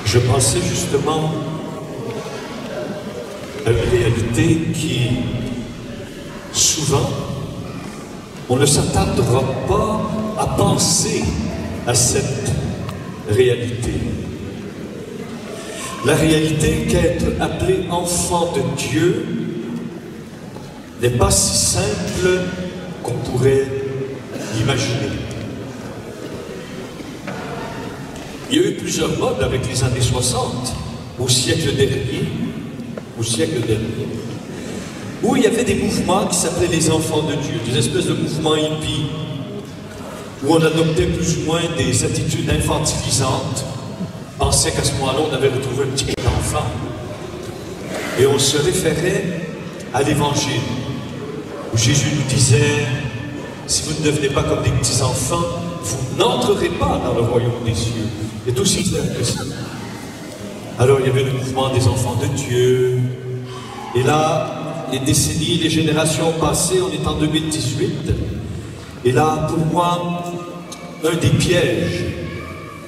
je pensais justement à une réalité qui, souvent, on ne s'attardera pas à penser à cette réalité. La réalité qu'être appelé enfant de Dieu n'est pas si simple qu'on pourrait l'imaginer. Il y a eu plusieurs modes avec les années 60, au siècle dernier, où il y avait des mouvements qui s'appelaient les enfants de Dieu, des espèces de mouvements hippies, où on adoptait plus ou moins des attitudes infantilisantes, pensait qu'à ce moment-là, on avait retrouvé un petit enfant. Et on se référait à l'Évangile, où Jésus nous disait, si vous ne devenez pas comme des petits-enfants, vous n'entrerez pas dans le royaume des cieux. C'est aussi clair que ça. Alors il y avait le mouvement des enfants de Dieu. Et là, les décennies, les générations passées, on est en 2018. Et là, pour moi, un des pièges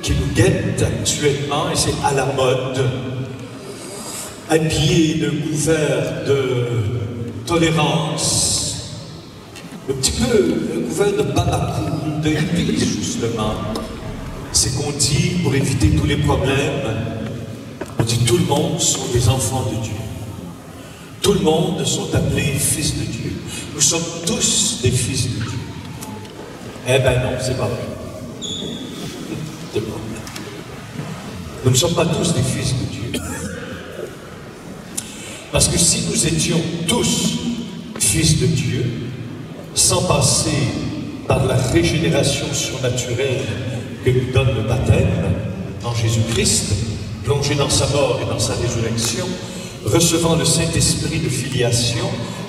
qui nous guette actuellement, et c'est à la mode, habillé de couvert de tolérance, un petit peu un couvert de babacou, de hippie justement, c'est qu'on dit, pour éviter tous les problèmes, on dit tout le monde sont des enfants de Dieu. Tout le monde sont appelés fils de Dieu. Nous sommes tous des fils de Dieu. Eh ben non, c'est pas vrai. C'est pas vrai. Nous ne sommes pas tous des fils de Dieu. Parce que si nous étions tous fils de Dieu, sans passer par la régénération surnaturelle que nous donne le baptême en Jésus-Christ, plongé dans sa mort et dans sa résurrection, recevant le Saint-Esprit de filiation,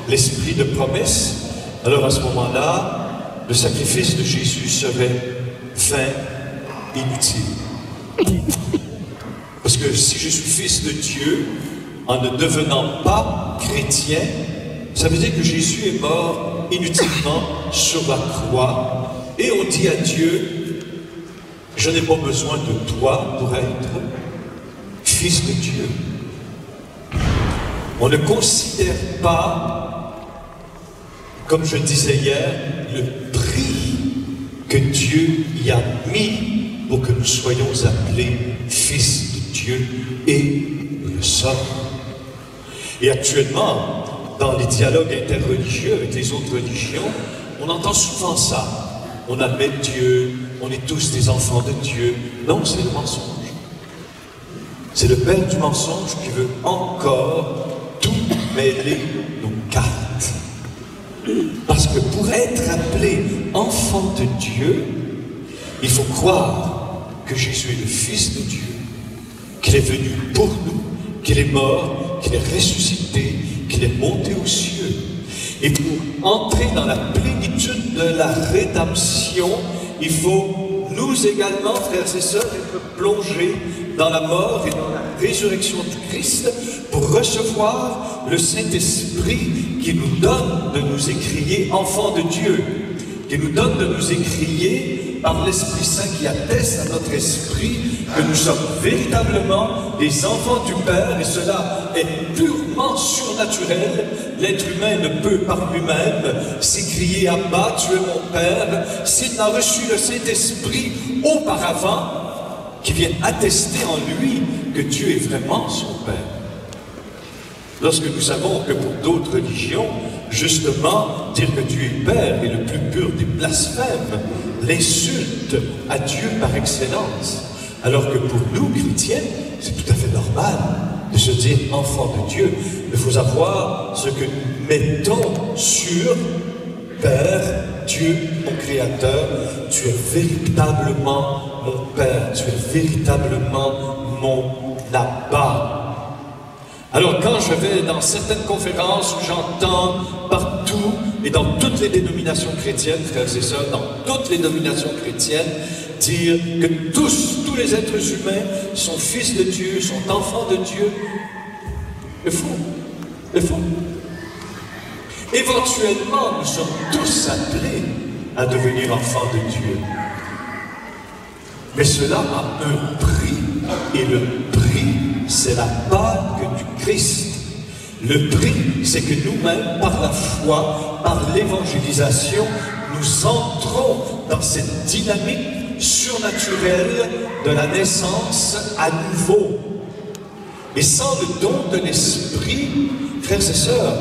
l'Esprit de promesse, alors à ce moment-là, le sacrifice de Jésus serait vain, inutile. Parce que si je suis fils de Dieu, en ne devenant pas chrétien, ça veut dire que Jésus est mort inutilement sur la croix, et on dit à Dieu, je n'ai pas besoin de toi pour être fils de Dieu. On ne considère pas, comme je disais hier, le prix que Dieu y a mis pour que nous soyons appelés fils de Dieu, et nous le sommes. Et actuellement, dans les dialogues interreligieux avec les autres religions, on entend souvent ça. On admet Dieu, on est tous des enfants de Dieu. Non, c'est le mensonge. C'est le père du mensonge qui veut encore tout mêler nos cartes. Parce que pour être appelé enfant de Dieu, il faut croire que Jésus est le Fils de Dieu, qu'il est venu pour nous, qu'il est mort, qu'il est ressuscité, qu'il est monté aux cieux. Et pour entrer dans la plénitude de la rédemption, il faut nous également, frères et sœurs, être plongés dans la mort et dans la résurrection du Christ pour recevoir le Saint-Esprit qui nous donne de nous écrier enfants de Dieu, qui nous donne de nous écrier par l'Esprit Saint qui atteste à notre esprit que nous sommes véritablement des enfants du Père, et cela est purement surnaturel. L'être humain ne peut par lui-même s'écrier « Abba, tu es mon Père » s'il n'a reçu le Saint-Esprit auparavant, qui vient attester en lui que Dieu est vraiment son Père. Lorsque nous savons que pour d'autres religions, justement, dire que Dieu est Père est le plus pur des blasphèmes, l'insulte à Dieu par excellence, alors que pour nous, chrétiens, c'est tout à fait normal de se dire enfant de Dieu. Il faut savoir ce que nous mettons sur Père, Dieu, mon Créateur. Tu es véritablement mon Père, tu es véritablement mon Abba. Alors quand je vais dans certaines conférences où j'entends partout et dans toutes les dénominations chrétiennes, frères et sœurs, dans toutes les dénominations chrétiennes, dire que tous les êtres humains sont fils de Dieu, sont enfants de Dieu, c'est faux, c'est faux. Éventuellement, nous sommes tous appelés à devenir enfants de Dieu. Mais cela a un prix, et le prix, c'est la Pâque du Christ. Le prix, c'est que nous-mêmes, par la foi, par l'évangélisation, nous entrons dans cette dynamique surnaturelle de la naissance à nouveau. Et sans le don de l'esprit, frères et sœurs,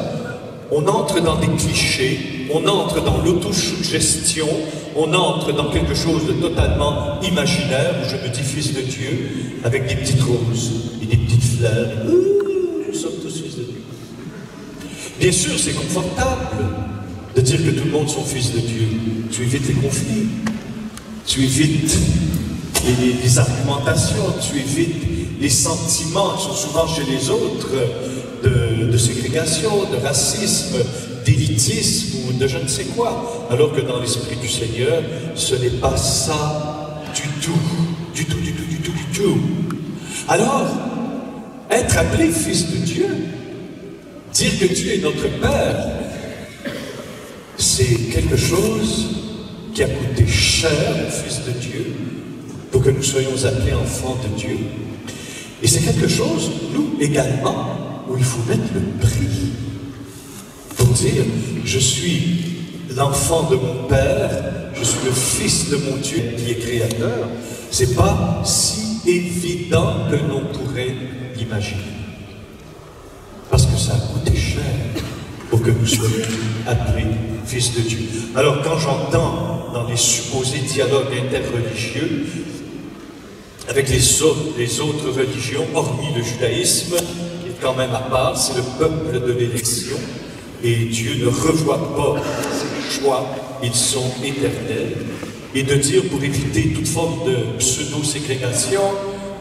on entre dans des clichés, on entre dans l'autosuggestion, on entre dans quelque chose de totalement imaginaire, où je me dis fils de Dieu, avec des petites roses et des petites fleurs. Nous sommes tous fils de Dieu. Bien sûr, c'est confortable de dire que tout le monde sont fils de Dieu. Tu évites les conflits, tu évites les argumentations, tu évites les sentiments qui sont souvent chez les autres de ségrégation, de racisme, d'élitisme ou de je ne sais quoi. Alors que dans l'esprit du Seigneur, ce n'est pas ça du tout, du tout, du tout, du tout, du tout. Alors, être appelé fils de Dieu, dire que Dieu est notre Père, c'est quelque chose qui a coûté cher au Fils de Dieu pour que nous soyons appelés enfants de Dieu. Et c'est quelque chose, nous également, où il faut mettre le prix pour dire je suis l'enfant de mon Père, je suis le Fils de mon Dieu qui est créateur. C'est pas si évident que l'on pourrait l'imaginer. Parce que ça a coûté cher pour que nous soyons appelés fils de Dieu. Alors quand j'entends dans les supposés dialogues interreligieux avec les autres religions, hormis le judaïsme, qui est quand même à part, c'est le peuple de l'élection, et Dieu ne revoit pas ses choix, ils sont éternels, et de dire pour éviter toute forme de pseudo-ségrégation,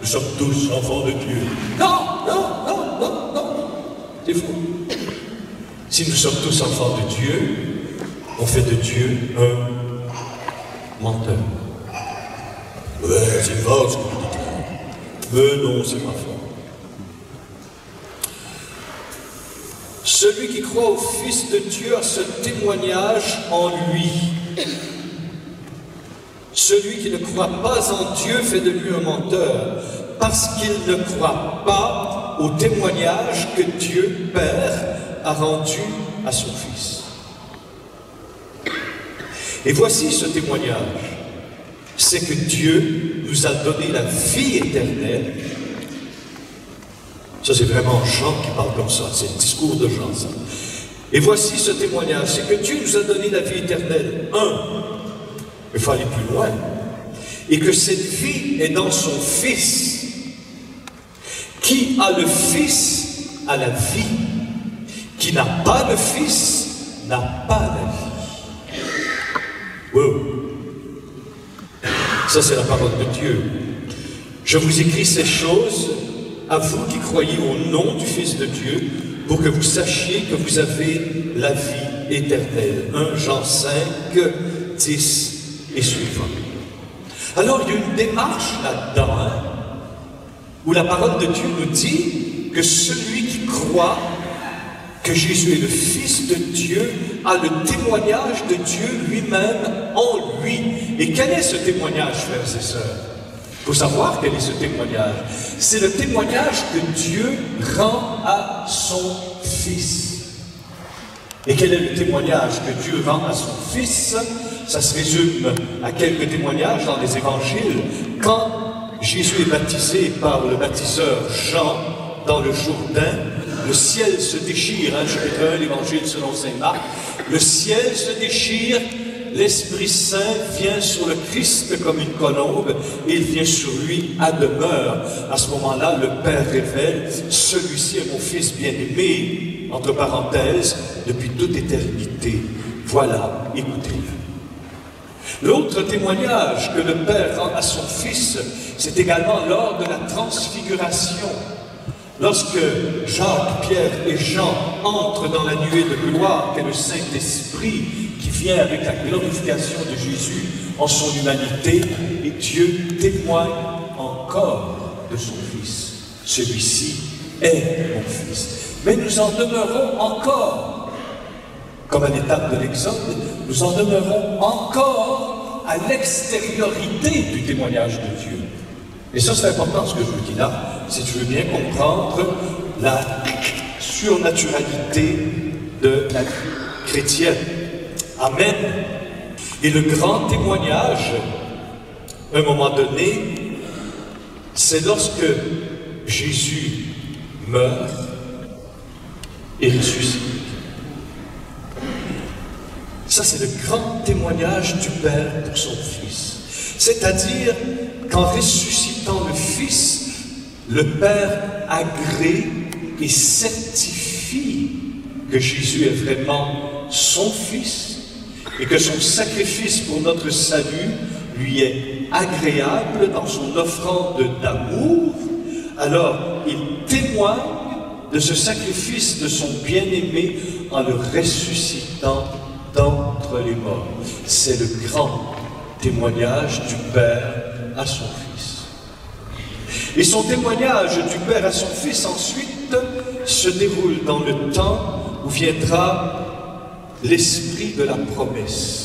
nous sommes tous enfants de Dieu. Non, non, non, non, non, c'est faux. Si nous sommes tous enfants de Dieu, on fait de Dieu un menteur. Ouais, c'est fort ce que vous dites. Mais non, c'est pas fort. Celui qui croit au Fils de Dieu a ce témoignage en lui. Celui qui ne croit pas en Dieu fait de lui un menteur, parce qu'il ne croit pas au témoignage que Dieu Père a rendu à son Fils. Et voici ce témoignage, c'est que Dieu nous a donné la vie éternelle. Ça c'est vraiment Jean qui parle comme ça, c'est le discours de Jean ça. Et voici ce témoignage, c'est que Dieu nous a donné la vie éternelle. Il faut aller plus loin. Et que cette vie est dans son Fils. Qui a le Fils a la vie. Qui n'a pas le Fils n'a pas la vie. Wow. Ça c'est la parole de Dieu. Je vous écris ces choses à vous qui croyez au nom du Fils de Dieu, pour que vous sachiez que vous avez la vie éternelle. 1 Jean 5, 10 et suivant. Alors il y a une démarche là-dedans, où la parole de Dieu nous dit que celui qui croit que Jésus est le Fils de Dieu a le témoignage de Dieu lui-même en lui. Et quel est ce témoignage, frères et sœurs? Il faut savoir quel est ce témoignage. C'est le témoignage que Dieu rend à son Fils. Et quel est le témoignage que Dieu rend à son Fils? Ça se résume à quelques témoignages dans les évangiles. Quand Jésus est baptisé par le baptiseur Jean dans le Jourdain, le ciel se déchire, chapitre 1, l'évangile selon saint Marc, le ciel se déchire, l'Esprit Saint vient sur le Christ comme une colombe, et il vient sur lui à demeure. À ce moment-là, le Père révèle, celui-ci est mon Fils bien-aimé, entre parenthèses, depuis toute éternité. Voilà, écoutez-le. L'autre témoignage que le Père rend à son Fils, c'est également lors de la transfiguration. Lorsque Jacques, Pierre et Jean entrent dans la nuée de gloire qu'est le Saint-Esprit qui vient avec la glorification de Jésus en son humanité, et Dieu témoigne encore de son Fils. Celui-ci est mon Fils. Mais nous en demeurons encore, comme à l'étape de l'Exode, nous en demeurons encore à l'extériorité du témoignage de Dieu. Et ça, c'est important ce que je vous dis là, si tu veux bien comprendre la surnaturalité de la vie chrétienne. Amen. Et le grand témoignage, à un moment donné, c'est lorsque Jésus meurt et ressuscite. Ça, c'est le grand témoignage du Père pour son Fils. C'est-à-dire qu'en ressuscitant le Fils, le Père agrée et certifie que Jésus est vraiment son Fils et que son sacrifice pour notre salut lui est agréable dans son offrande d'amour. Alors, il témoigne de ce sacrifice de son bien-aimé en le ressuscitant d'entre les morts. C'est le grand témoignage du Père à son Fils. Et son témoignage du Père à son Fils ensuite se déroule dans le temps où viendra l'esprit de la promesse.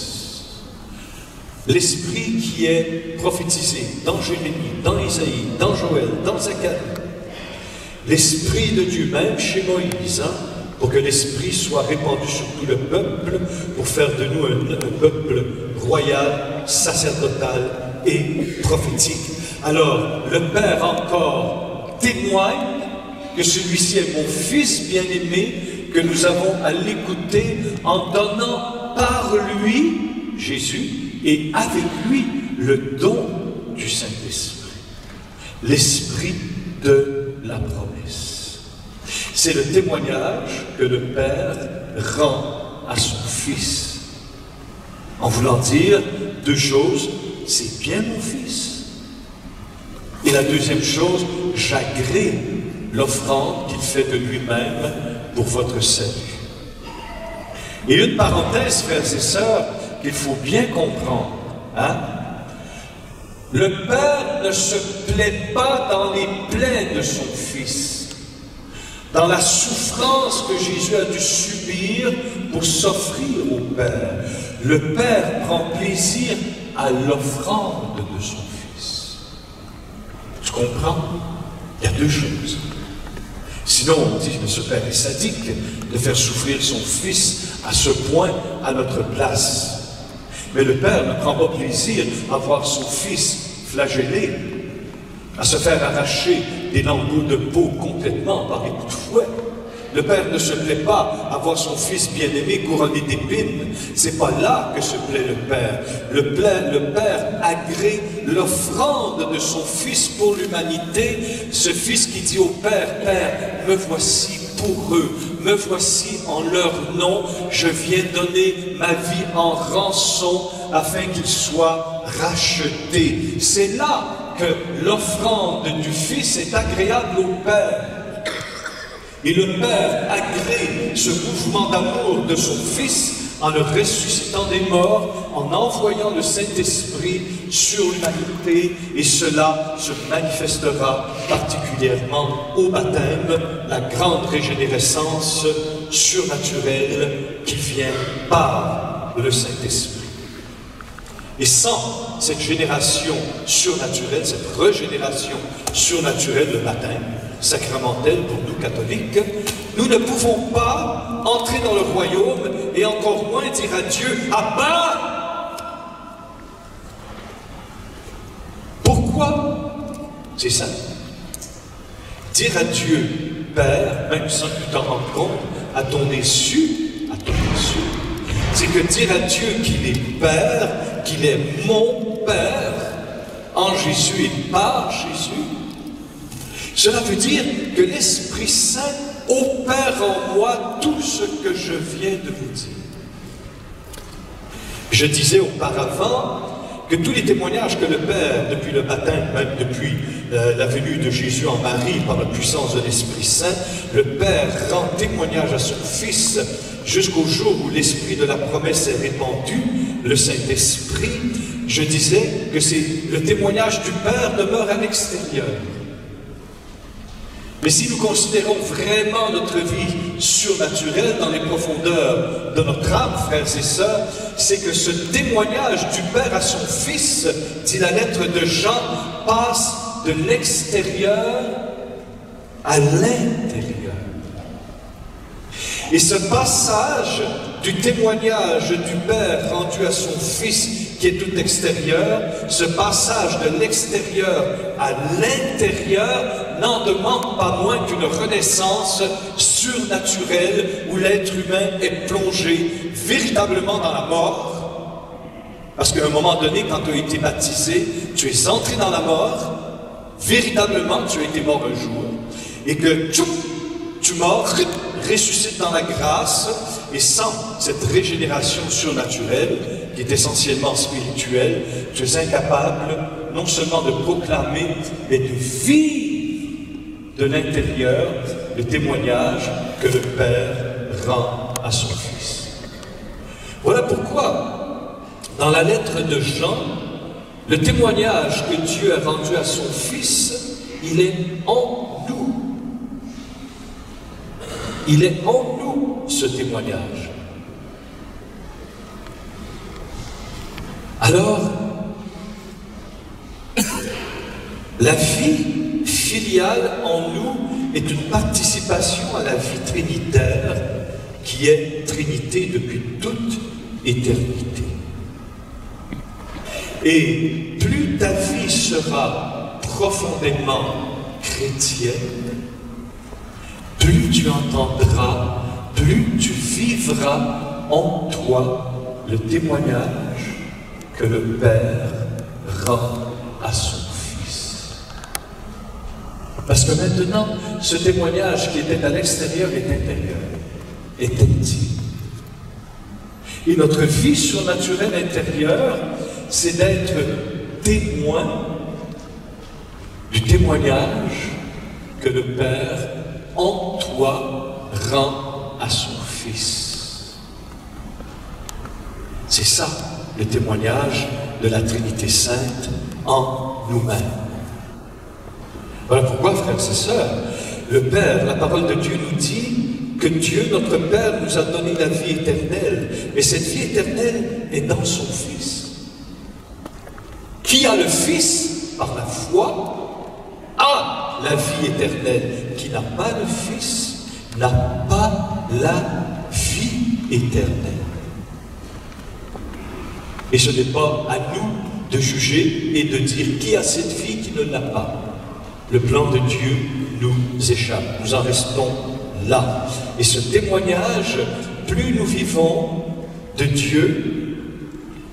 L'esprit qui est prophétisé dans Jérémie, dans Isaïe, dans Joël, dans Zacharie. L'esprit de Dieu, même chez Moïse, pour que l'esprit soit répandu sur tout le peuple, pour faire de nous un peuple royal, sacerdotal et prophétique. Alors, le Père encore témoigne que celui-ci est mon Fils bien-aimé, que nous avons à l'écouter en donnant par lui, Jésus, et avec lui, le don du Saint-Esprit. L'Esprit de la promesse. C'est le témoignage que le Père rend à son Fils. En voulant dire deux choses, c'est bien mon Fils. Et la deuxième chose, j'agrée l'offrande qu'il fait de lui-même pour votre salut. Et une parenthèse, frères et sœurs, qu'il faut bien comprendre. Hein? Le Père ne se plaît pas dans les plaies de son Fils, dans la souffrance que Jésus a dû subir pour s'offrir au Père. Le Père prend plaisir à l'offrande de son Fils. Tu comprends? Il y a deux choses. Sinon, on dit, mais ce Père est sadique de faire souffrir son Fils à ce point à notre place. Mais le Père ne prend pas plaisir à voir son Fils flagellé, à se faire arracher des lambeaux de peau complètement par des coups de fouet. Le Père ne se plaît pas à voir son Fils bien-aimé couronné d'épines. C'est pas là que se plaît le Père. Le Père agrée l'offrande de son Fils pour l'humanité. Ce Fils qui dit au Père, « Père, me voici pour eux, me voici en leur nom, je viens donner ma vie en rançon afin qu'ils soient rachetés. » C'est là que l'offrande du Fils est agréable au Père. Et le Père agrée ce mouvement d'amour de son Fils en le ressuscitant des morts, en envoyant le Saint-Esprit sur l'humanité, et cela se manifestera particulièrement au baptême, la grande régénérescence surnaturelle qui vient par le Saint-Esprit. Et sans cette génération surnaturelle, cette régénération surnaturelle, le baptême sacramentel pour nous catholiques, nous ne pouvons pas entrer dans le royaume et encore moins dire à Dieu « Abba !» Pourquoi? C'est ça. Dire à Dieu « Père », même sans que tu t'en rendes compte, à ton insu, c'est que dire à Dieu qu'il est Père, qu'il est mon Père, en Jésus et par Jésus, cela veut dire que l'Esprit Saint opère en moi tout ce que je viens de vous dire. Je disais auparavant que tous les témoignages que le Père, depuis le baptême, même depuis la venue de Jésus en Marie par la puissance de l'Esprit Saint, le Père rend témoignage à son Fils jusqu'au jour où l'Esprit de la promesse est répandu, le Saint-Esprit. Je disais que le témoignage du Père demeure à l'extérieur. Mais si nous considérons vraiment notre vie surnaturelle dans les profondeurs de notre âme, frères et sœurs, c'est que ce témoignage du Père à son Fils, dit la lettre de Jean, passe de l'extérieur à l'intérieur. Et ce passage du témoignage du Père rendu à son Fils, qui est tout extérieur, ce passage de l'extérieur à l'intérieur n'en demande pas moins qu'une renaissance surnaturelle où l'être humain est plongé véritablement dans la mort. Parce qu'à un moment donné, quand tu as été baptisé, tu es entré dans la mort, véritablement tu as été mort un jour, et que tu mords, ressuscites dans la grâce, et sans cette régénération surnaturelle, qui est essentiellement spirituelle, tu es incapable non seulement de proclamer, mais de vivre de l'intérieur le témoignage que le Père rend à son Fils. Voilà pourquoi, dans la lettre de Jean, le témoignage que Dieu a rendu à son Fils, il est en nous. Il est en nous, ce témoignage. Alors, la vie filiale en nous est une participation à la vie trinitaire qui est Trinité depuis toute éternité. Et plus ta vie sera profondément chrétienne, plus tu entendras, plus tu vivras en toi le témoignage que le Père rend à son Fils. Parce que maintenant, ce témoignage qui était à l'extérieur est intérieur, est intime. Et notre vie surnaturelle intérieure, c'est d'être témoin du témoignage que le Père, en toi, rend à son Fils. C'est ça, le témoignage de la Trinité Sainte en nous-mêmes. Voilà pourquoi, frères et sœurs, le Père, la parole de Dieu nous dit que Dieu, notre Père, nous a donné la vie éternelle. Et cette vie éternelle est dans son Fils. Qui a le Fils, par la foi, a la vie éternelle. Qui n'a pas le Fils, n'a pas la vie éternelle. Et ce n'est pas à nous de juger et de dire qui a cette vie, qui ne l'a pas. Le plan de Dieu nous échappe. Nous en restons là. Et ce témoignage, plus nous vivons de Dieu,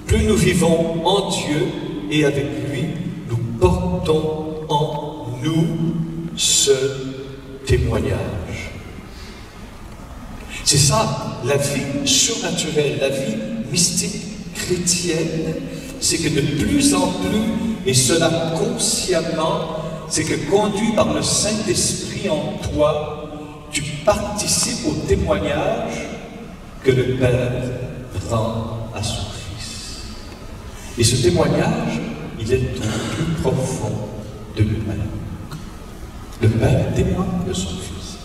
plus nous vivons en Dieu et avec lui, nous portons en nous ce témoignage. C'est ça, la vie surnaturelle, la vie mystique chrétienne, c'est que de plus en plus, et cela consciemment, c'est que conduit par le Saint-Esprit en toi, tu participes au témoignage que le Père rend à son Fils. Et ce témoignage, il est au plus profond de lui-même. Le Père témoigne de son Fils.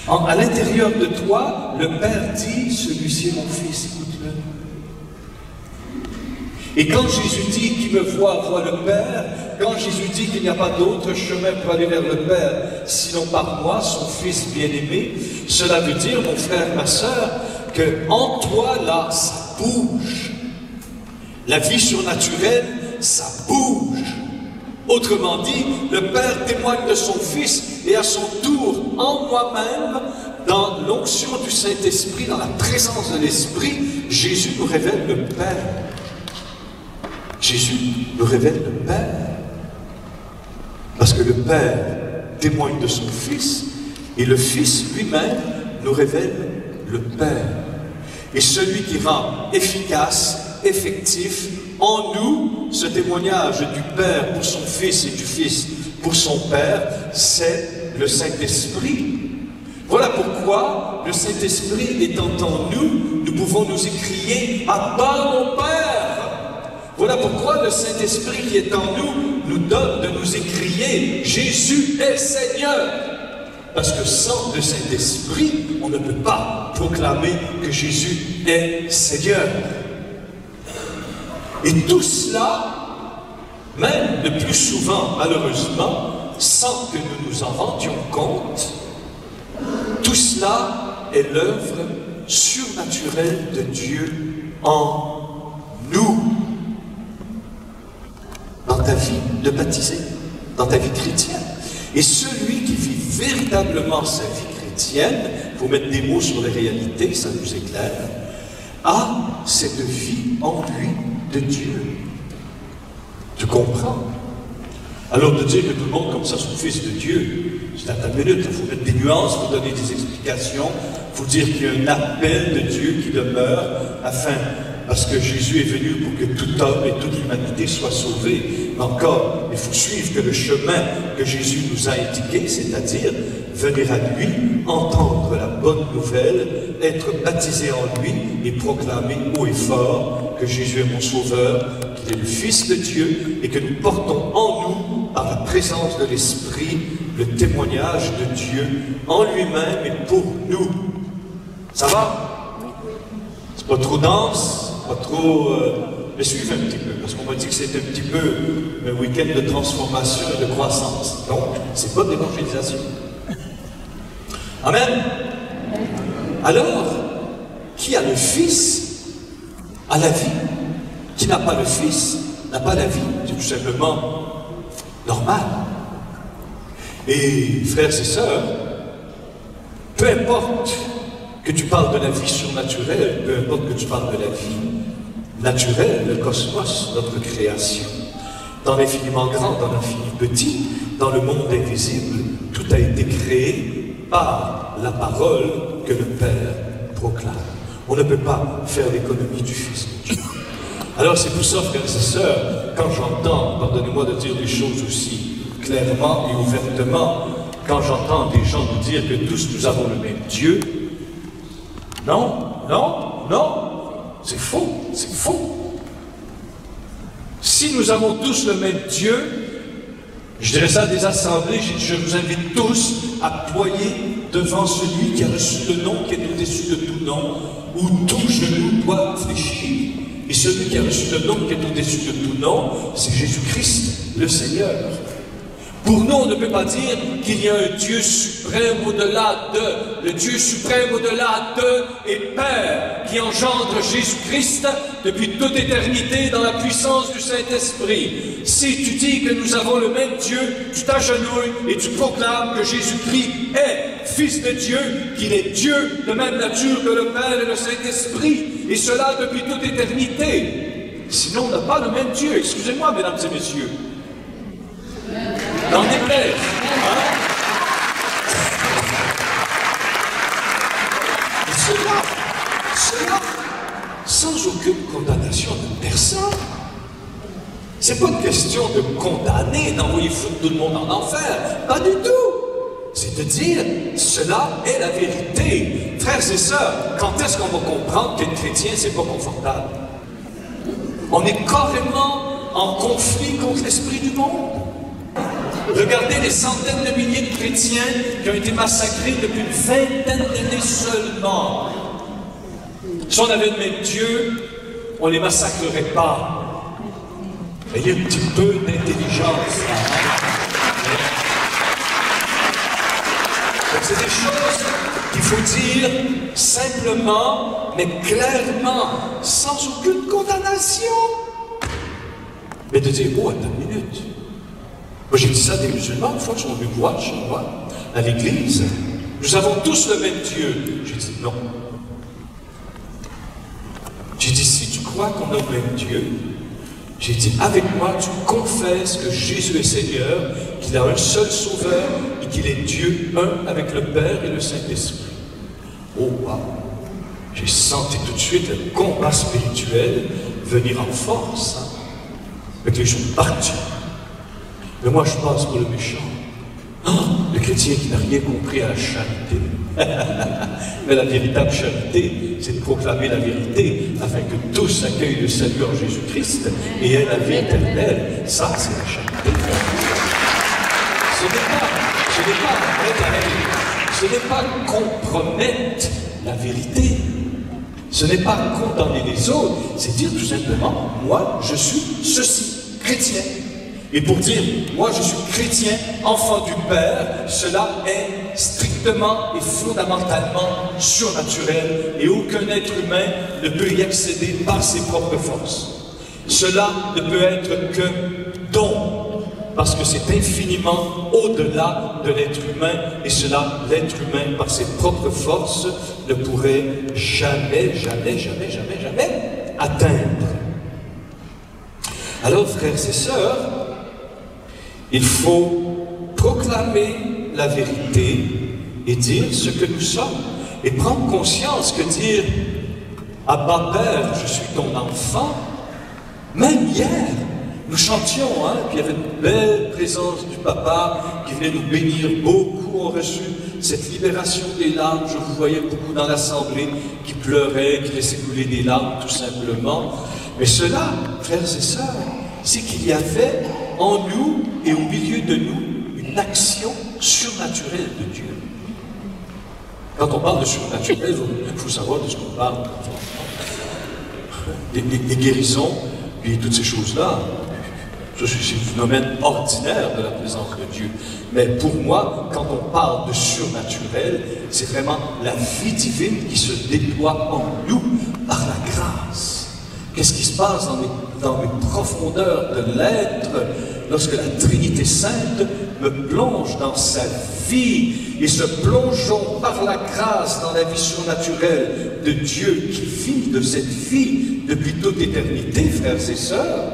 À l'intérieur de toi, le Père dit, celui-ci est mon Fils, écoute-le. Et quand Jésus dit, qui me voit, voit le Père, quand Jésus dit qu'il n'y a pas d'autre chemin pour aller vers le Père, sinon par moi, son Fils bien-aimé, cela veut dire, mon frère, ma sœur, que en toi, là, ça bouge. La vie surnaturelle, ça bouge. Autrement dit, le Père témoigne de son Fils, et à son tour, en moi-même, dans l'onction du Saint-Esprit, dans la présence de l'Esprit, Jésus nous révèle le Père. Jésus nous révèle le Père. Parce que le Père témoigne de son Fils, et le Fils lui-même nous révèle le Père. Et celui qui rend efficace, effectif, en nous, ce témoignage du Père pour son Fils et du Fils pour son Père, c'est le Saint-Esprit. Voilà pourquoi le Saint-Esprit étant en nous, nous pouvons nous écrier « Abba, mon Père !» Voilà pourquoi le Saint-Esprit qui est en nous, nous donne de nous écrier « Jésus est Seigneur !» Parce que sans le Saint-Esprit, on ne peut pas proclamer que Jésus est Seigneur. Et tout cela, même le plus souvent, malheureusement, sans que nous nous en rendions compte, tout cela est l'œuvre surnaturelle de Dieu en nous. Dans ta vie de baptisé, dans ta vie chrétienne. Et celui qui vit véritablement sa vie chrétienne, pour mettre des mots sur les réalités, ça nous éclaire, a cette vie en lui de Dieu. Tu comprends? Alors de dire que tout le monde comme ça sont fils de Dieu, c'est à ta minute, il faut mettre des nuances, il faut donner des explications, il faut dire qu'il y a un appel de Dieu qui demeure, parce que Jésus est venu pour que tout homme et toute l'humanité soient sauvés. Mais encore, il faut suivre que le chemin que Jésus nous a indiqué, c'est-à-dire venir à lui, entendre la bonne nouvelle, être baptisé en lui et proclamer haut et fort que Jésus est mon sauveur, qu'il est le Fils de Dieu et que nous portons en nous, par la présence de l'Esprit, le témoignage de Dieu en lui-même et pour nous. Ça va? C'est pas trop dense, pas trop... mais suivez un petit peu, parce qu'on m'a dit que c'était un petit peu un week-end de transformation et de croissance. Donc, c'est pas de l'évangélisation. Amen. Alors, qui a le Fils a la vie. Qui n'a pas le Fils n'a pas la vie. C'est tout simplement normal. Et frères et sœurs, peu importe que tu parles de la vie surnaturelle, peu importe que tu parles de la vie naturelle, le cosmos, notre création, dans l'infiniment grand, dans l'infini petit, dans le monde invisible, tout a été créé par la parole que le Père proclame. On ne peut pas faire l'économie du Fils de Dieu. Alors c'est pour ça, frères et sœurs, quand j'entends, pardonnez-moi de dire des choses aussi clairement et ouvertement, quand j'entends des gens nous dire que tous nous avons le même Dieu, non, non, non, c'est faux, c'est faux. Si nous avons tous le même Dieu, je dirais ça à des assemblées, je vous invite tous à ployer devant celui qui a reçu le nom qui est au-dessus de tout nom, où tout genou doit fléchir. Et celui qui a reçu le nom qui est au-dessus de tout nom, c'est Jésus-Christ, le Seigneur. Pour nous, on ne peut pas dire qu'il y a un Dieu suprême au-delà de, le Dieu suprême au-delà de et Père qui engendre Jésus-Christ depuis toute éternité dans la puissance du Saint-Esprit. Si tu dis que nous avons le même Dieu, tu t'agenouilles et tu proclames que Jésus-Christ est Fils de Dieu, qu'il est Dieu de même nature que le Père et le Saint-Esprit, et cela depuis toute éternité. Sinon, on n'a pas le même Dieu. Excusez-moi, mesdames et messieurs. Dans des places, hein? Et cela, sans aucune condamnation de personne. C'est pas une question de condamner, d'envoyer foutre tout le monde en enfer. Pas du tout. C'est de dire, cela est la vérité. Frères et sœurs, quand est-ce qu'on va comprendre qu'être chrétien, c'est pas confortable? On est carrément en conflit contre l'esprit du monde. Regardez les centaines de milliers de chrétiens qui ont été massacrés depuis une vingtaine d'années seulement. Si on avait le même Dieu, on ne les massacrerait pas. Ayez un petit peu d'intelligence. C'est des choses qu'il faut dire simplement, mais clairement, sans aucune condamnation. Mais de dire, oh, attends une minute. Moi, j'ai dit ça à des musulmans, une fois qu'ils sont venus me voir chez moi, à l'église. Nous avons tous le même Dieu. J'ai dit non. J'ai dit, si tu crois qu'on a le même Dieu, j'ai dit, avec moi, tu confesses que Jésus est Seigneur, qu'il a un seul Sauveur et qu'il est Dieu, un avec le Père et le Saint-Esprit. Oh, wow! J'ai senti tout de suite le combat spirituel venir en force, hein, avec les gens partis. Mais moi, je passe pour le méchant. Oh, le chrétien qui n'a rien compris à la charité. Mais la véritable charité, c'est de proclamer la vérité, afin que tous accueillent le salut en Jésus-Christ et aient la vie éternelle. Ça, c'est la charité. Ce n'est pas ce n'est pas compromettre la vérité. Ce n'est pas condamner les autres, c'est dire tout simplement, moi je suis ceci, chrétien. Et pour dire, moi je suis chrétien, enfant du Père, cela est strictement et fondamentalement surnaturel et aucun être humain ne peut y accéder par ses propres forces. Cela ne peut être que don, parce que c'est infiniment au-delà de l'être humain, et cela, l'être humain, par ses propres forces, ne pourrait jamais, jamais, jamais, jamais, jamais atteindre. Alors, frères et sœurs, il faut proclamer la vérité et dire ce que nous sommes, et prendre conscience que dire « Abba Père, je suis ton enfant », même hier, nous chantions, puis il y avait une belle présence du Papa qui venait nous bénir. Beaucoup ont reçu cette libération des larmes. Je vous voyais beaucoup dans l'assemblée qui pleuraient, qui laissaient couler des larmes, tout simplement. Mais cela, frères et sœurs, c'est qu'il y avait en nous et au milieu de nous une action surnaturelle de Dieu. Quand on parle de surnaturel, il faut savoir de ce qu'on parle. Des guérisons, puis toutes ces choses-là. C'est un phénomène ordinaire de la présence de Dieu. Mais pour moi, quand on parle de surnaturel, c'est vraiment la vie divine qui se déploie en nous par la grâce. Qu'est-ce qui se passe dans les profondeurs de l'être lorsque la Trinité Sainte me plonge dans sa vie et se plongeons par la grâce dans la vie surnaturelle de Dieu qui vit de cette vie depuis toute éternité, frères et sœurs?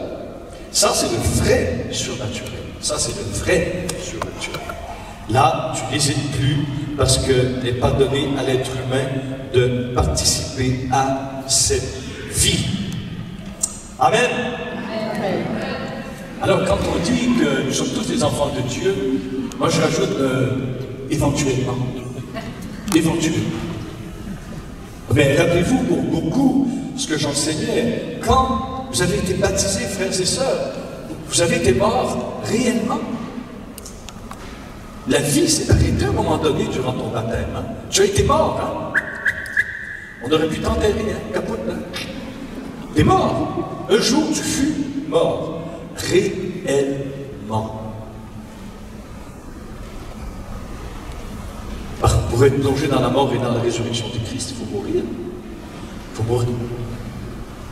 Ça, c'est le vrai surnaturel. Ça, c'est le vrai surnaturel. Là, tu n'hésites plus parce qu'il n'est pas donné à l'être humain de participer à cette vie. Amen. Amen. Alors, quand on dit que nous sommes tous des enfants de Dieu, moi je rajoute éventuellement. Éventuellement. Mais rappelez-vous, pour beaucoup, ce que j'enseignais, quand vous avez été baptisés, frères et sœurs, vous avez été morts réellement. La vie s'est arrêtée à un moment donné durant ton baptême. Tu as été mort, On aurait pu t'enterrer, capote, T'es mort. Un jour, tu fus mort. Réellement. Pour être plongé dans la mort et dans la résurrection du Christ, il faut mourir. Il faut mourir.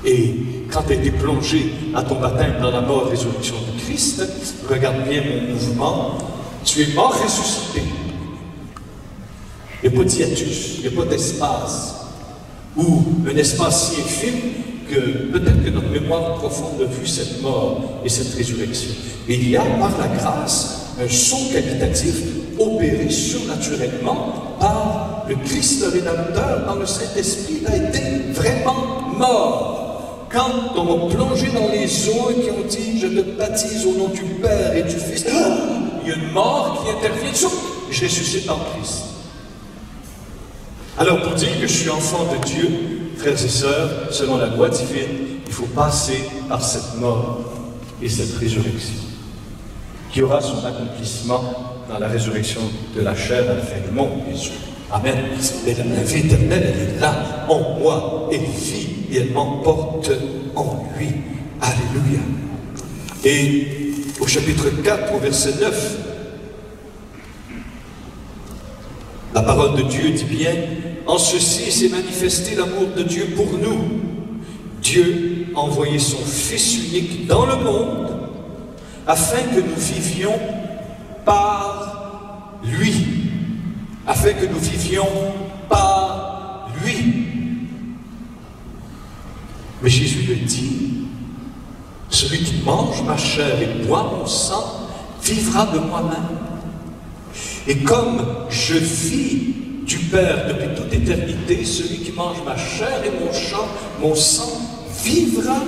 Et quand tu as été plongé à ton baptême dans la mort et résurrection du Christ, regarde bien mon mouvement, tu es mort ressuscité. Il n'y a pas d'hiatus, il n'y a pas d'espace, ou un espace si infime que peut-être que notre mémoire profonde a vu cette mort et cette résurrection. Et il y a, par la grâce, un saut qualitatif opéré surnaturellement par le Christ le Rédempteur, dans le Saint-Esprit. Il a été vraiment mort. Quand on m'a plongé dans les eaux et qui ont dit « Je te baptise au nom du Père et du Fils », il y a une mort qui intervient, je ressuscite en Christ. Alors pour dire que je suis enfant de Dieu, frères et sœurs, selon la loi divine, il faut passer par cette mort et cette résurrection, qui aura son accomplissement dans la résurrection de la chair à la fin du monde, bien sûr. Amen. Mais la vie éternelle, elle est là, en moi, et vit, et elle m'emporte en lui. Alléluia. Et au chapitre 4, au verset 9, la parole de Dieu dit bien, « En ceci s'est manifesté l'amour de Dieu pour nous. Dieu a envoyé son Fils unique dans le monde, afin que nous vivions par lui. » Afin que nous vivions par lui. Mais Jésus le dit, « Celui qui mange ma chair et boit mon sang vivra de moi-même. Et comme je vis du Père depuis toute éternité, celui qui mange ma chair et mon sang vivra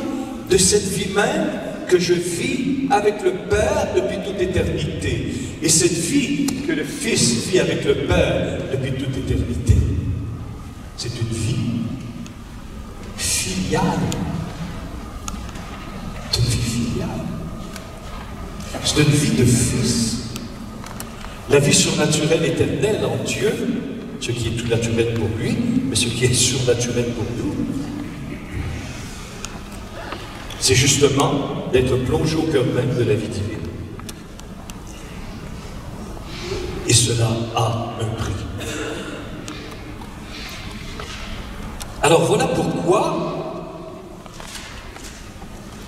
de cette vie même que je vis avec le Père depuis toute éternité. » Et cette vie que le Fils vit avec le Père depuis toute éternité, c'est une vie filiale. C'est une vie filiale. C'est une vie de fils. La vie surnaturelle éternelle en Dieu, ce qui est tout naturel pour lui, mais ce qui est surnaturel pour nous, c'est justement d'être plongé au cœur même de la vie divine. Et cela a un prix. Alors voilà pourquoi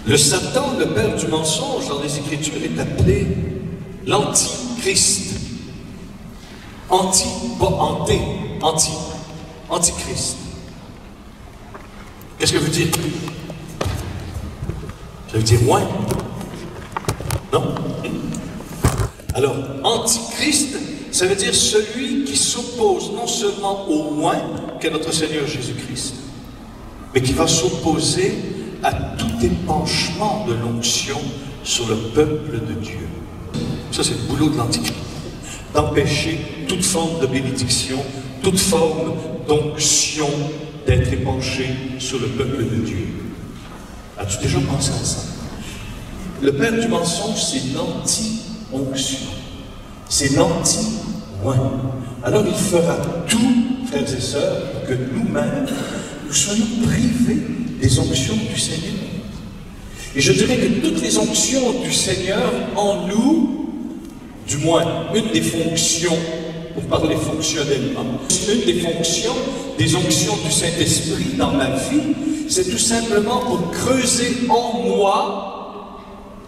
le Satan, le père du mensonge dans les Écritures, est appelé l'Antichrist. Anti, pas hanté, Antichrist. Qu'est-ce que veut dire? Ça veut dire moins? Non? Alors, Antichrist, ça veut dire celui qui s'oppose non seulement au moins qu'est notre Seigneur Jésus-Christ, mais qui va s'opposer à tout épanchement de l'onction sur le peuple de Dieu. Ça, c'est le boulot de l'Antichrist. D'empêcher toute forme de bénédiction, toute forme d'onction d'être épanchée sur le peuple de Dieu. As-tu déjà pensé à ça? Le père du mensonge, c'est l'anti-onction. C'est l'anti-moins. Alors il fera tout, frères et sœurs, pour que nous-mêmes, nous soyons privés des onctions du Seigneur. Et je dirais que toutes les onctions du Seigneur en nous, du moins une des fonctions, pour parler fonctionnellement, une des fonctions des onctions du Saint-Esprit dans ma vie, c'est tout simplement pour creuser en moi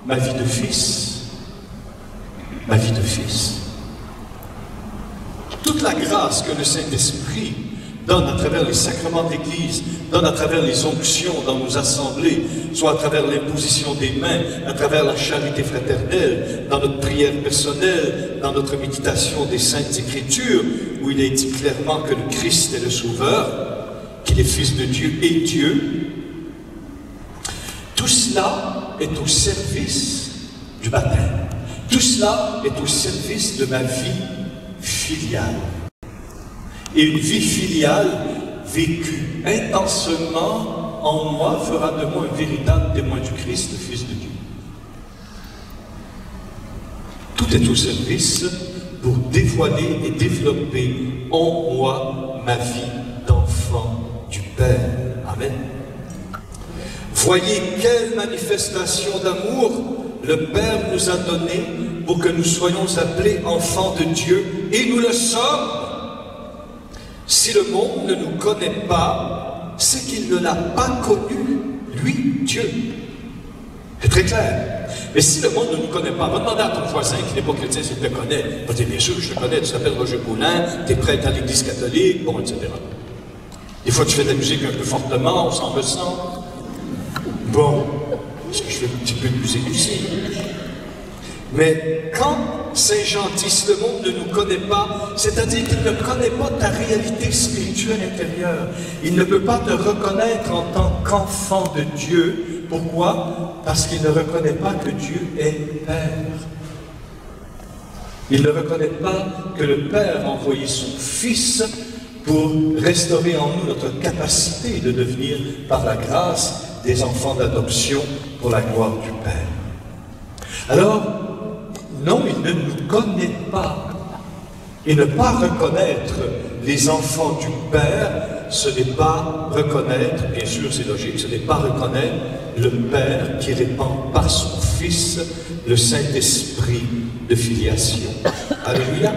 ma vie de fils. Ma vie de fils. Toute la grâce que le Saint-Esprit donne à travers les sacrements de l'Église, donne à travers les onctions dans nos assemblées, soit à travers l'imposition des mains, à travers la charité fraternelle, dans notre prière personnelle, dans notre méditation des Saintes Écritures, où il est dit clairement que le Christ est le Sauveur, qu'il est Fils de Dieu et Dieu. Tout cela est au service du baptême. Tout cela est au service de ma vie filiale. Et une vie filiale vécue intensément en moi fera de moi un véritable témoin du Christ, le Fils de Dieu. Tout est au service pour dévoiler et développer en moi ma vie d'enfant du Père. Amen. Voyez quelle manifestation d'amour le Père nous a donné pour que nous soyons appelés enfants de Dieu, et nous le sommes. Si le monde ne nous connaît pas, c'est qu'il ne l'a pas connu, lui, Dieu. C'est très clair. Mais si le monde ne nous connaît pas, va demander à ton voisin qui n'est pas chrétien s'il te connaît. Il va dire, bien sûr, je te connais, tu t'appelles Roger Poulin, tu es prêtre à l'église catholique, bon, etc. Des fois, tu fais de la musique un peu fortement, on s'en ressent. Bon, parce que je fais un petit peu de musique aussi. Mais quand Saint Jean dit, si le monde ne nous connaît pas, c'est-à-dire qu'il ne connaît pas ta réalité spirituelle intérieure. Il ne peut pas te reconnaître en tant qu'enfant de Dieu. Pourquoi? Parce qu'il ne reconnaît pas que Dieu est Père. Il ne reconnaît pas que le Père a envoyé son Fils pour restaurer en nous notre capacité de devenir, par la grâce, des enfants d'adoption pour la gloire du Père. Alors, non, il ne nous connaît pas. Et ne pas reconnaître les enfants du Père, ce n'est pas reconnaître, bien sûr c'est logique, ce n'est pas reconnaître le Père qui répand par son Fils le Saint-Esprit de filiation. Alléluia.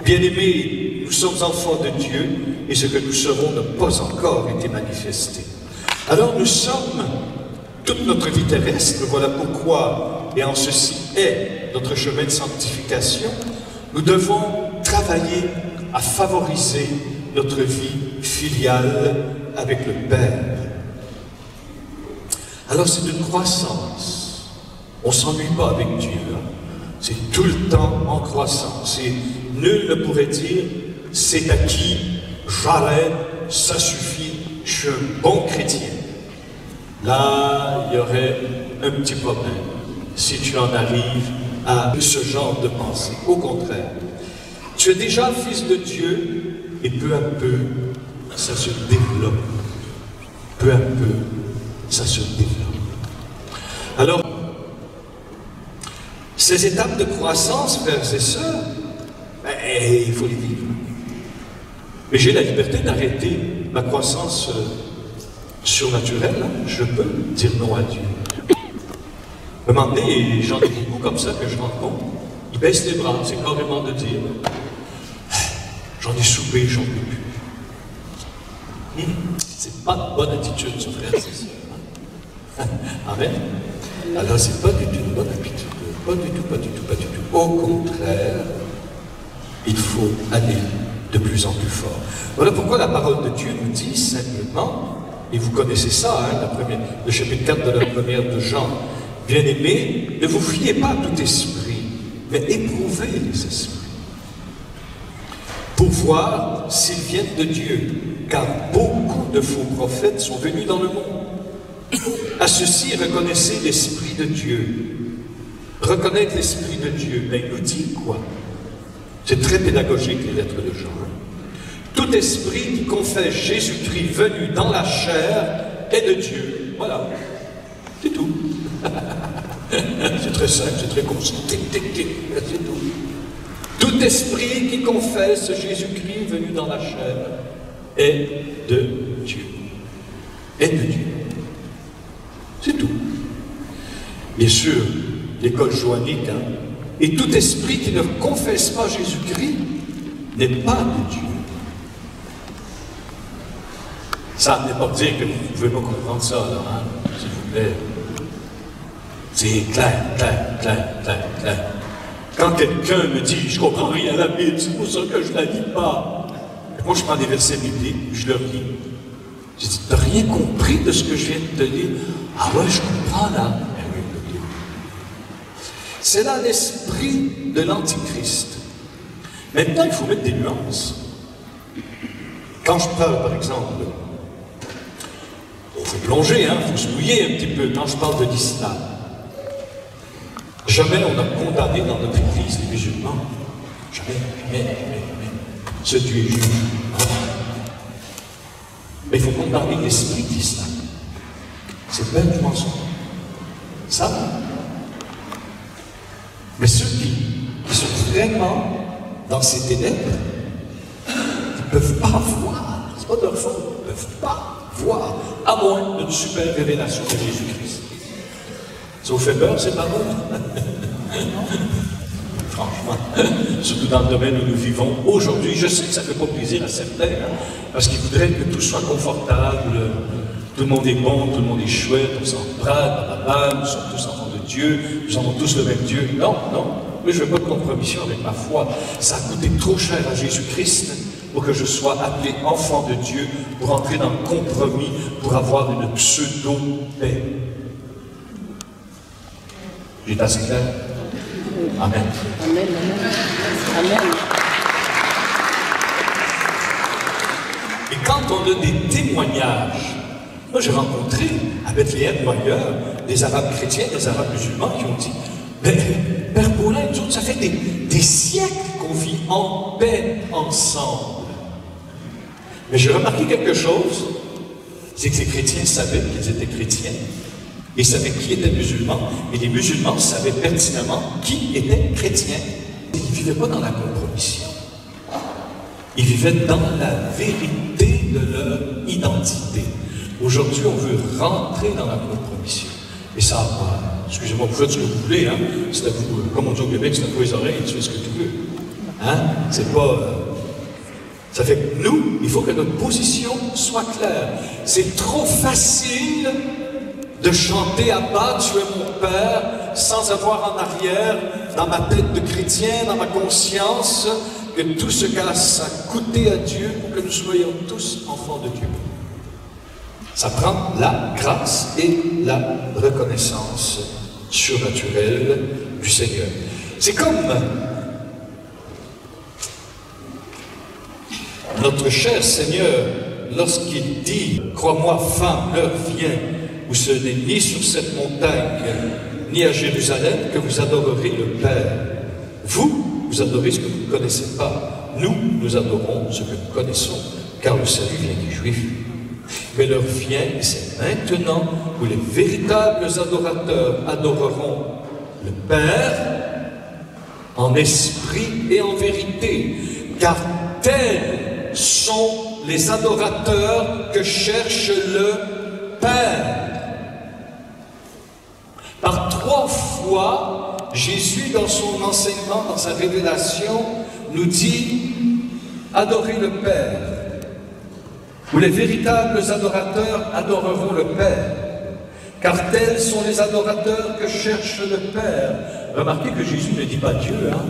Bien-aimés, nous sommes enfants de Dieu et ce que nous serons n'a pas encore été manifesté. Alors nous sommes toute notre vie terrestre, voilà pourquoi, et en ceci est notre chemin de sanctification, nous devons travailler à favoriser notre vie filiale avec le Père. Alors c'est une croissance. On ne s'ennuie pas avec Dieu. C'est tout le temps en croissance. Et nul ne pourrait dire, c'est acquis, j'arrête, ça suffit, je suis un bon chrétien. Là, il y aurait un petit problème si tu en arrives à ce genre de pensée. Au contraire, tu es déjà fils de Dieu et peu à peu, ça se développe. Peu à peu, ça se développe. Alors, ces étapes de croissance, frères et sœurs, mais il faut les vivre. Mais j'ai la liberté d'arrêter ma croissance surnaturelle. Hein. Je peux dire non à Dieu. À un moment donné, les gens beaucoup comme ça que je rencontre, ils baissent les bras. C'est carrément de dire j'en ai soupé, j'en peux plus. C'est pas une bonne attitude, ce frère, c'est ça. Amen. Alors, c'est pas du tout une bonne habitude. Pas du tout, pas du tout, pas du tout. Au contraire, il faut aller de plus en plus fort. Voilà pourquoi la parole de Dieu nous dit simplement, et vous connaissez ça, hein, le chapitre 4 de la première de Jean, bien-aimés, ne vous fiez pas à tout esprit, mais éprouvez les esprits, pour voir s'ils viennent de Dieu, car beaucoup de faux prophètes sont venus dans le monde. À ceci, reconnaissez l'Esprit de Dieu. Reconnaître l'Esprit de Dieu, ben, il nous dit quoi? C'est très pédagogique, les lettres de Jean. Tout esprit qui confesse Jésus-Christ venu dans la chair est de Dieu. Voilà. C'est tout. C'est très simple, c'est très concis. C'est tout. Tout esprit qui confesse Jésus-Christ venu dans la chair est de Dieu. Est de Dieu. C'est tout. Bien sûr, l'école joannique, hein, et tout esprit qui ne confesse pas Jésus-Christ n'est pas de Dieu. Ça n'est pas dire que vous pouvez pas comprendre ça, là, hein, s'il vous plaît. C'est clair, clair, clair, clair, clair. Quand quelqu'un me dit « je comprends rien à la Bible, c'est pour ça que je ne la lis pas », moi je prends des versets bibliques, je leur lis. Je dis « t'as rien compris de ce que je viens de te dire ?»« Ah ouais, je comprends là. » C'est là l'esprit de l'Antichrist. Maintenant, il faut mettre des nuances. Quand je parle, par exemple, il faut plonger, hein, il faut se mouiller un petit peu. Quand je parle de l'islam, jamais on a condamné dans notre église les musulmans. Jamais. Mais. Ce Dieu est juge. Mais il faut condamner l'esprit de l'islam. C'est bêtement ça. Ça. Mais ceux qui sont vraiment dans ces ténèbres, ils ne peuvent pas voir. C'est pas de leur faute. Ils ne peuvent pas voir, à moins d'une super révélation de Jésus-Christ. Ça vous fait peur, c'est pas bon? Franchement, surtout dans le domaine où nous vivons aujourd'hui, je sais que ça ne fait pas plaisir à certains, hein, parce qu'ils voudraient que tout soit confortable, tout le monde est bon, tout le monde est chouette, on s'emprunte, nous sommes tous enfants de Dieu, nous avons tous le même Dieu. Non, mais je ne veux pas de compromission avec ma foi. Ça a coûté trop cher à Jésus-Christ pour que je sois appelé enfant de Dieu, pour entrer dans le compromis, pour avoir une pseudo-paix. J'ai été assez clair? Amen. Amen. Amen. Et quand on a des témoignages, moi j'ai rencontré à Bethléem ou ailleurs des Arabes chrétiens, des Arabes musulmans qui ont dit « Père Paulin, nous autres, ça fait des siècles qu'on vit en paix ensemble. » Mais j'ai remarqué quelque chose, c'est que les chrétiens savaient qu'ils étaient chrétiens, ils savaient qui était musulman, et les musulmans savaient pertinemment qui était chrétien. Ils ne vivaient pas dans la compromission. Ils vivaient dans la vérité de leur identité. Aujourd'hui, on veut rentrer dans la compromission. Et ça, excusez-moi, vous faites ce que vous voulez, hein? C'est à vous, comme on dit au Québec, c'est à vous les oreilles, tu fais ce que tu veux. Hein? C'est pas... Ça fait que nous, il faut que notre position soit claire. C'est trop facile de chanter à bas, tu es mon Père, sans avoir en arrière, dans ma tête de chrétien, dans ma conscience, que tout ce qu'a coûté à Dieu pour que nous soyons tous enfants de Dieu. Ça prend la grâce et la reconnaissance surnaturelle du Seigneur. C'est comme notre cher Seigneur, lorsqu'il dit « Crois-moi, femme, l'heure vient où ce n'est ni sur cette montagne, ni à Jérusalem que vous adorerez le Père. Vous adorez ce que vous ne connaissez pas. Nous adorons ce que nous connaissons, car le salut vient des Juifs. Mais l'heure vient, et c'est maintenant, où les véritables adorateurs adoreront le Père en esprit et en vérité, car tels sont les adorateurs que cherche le Père. Par 3 fois, Jésus, dans son enseignement, dans sa révélation, nous dit « Adorez le Père ». Où les véritables adorateurs adoreront le Père, car tels sont les adorateurs que cherche le Père. Remarquez que Jésus ne dit pas Dieu, hein?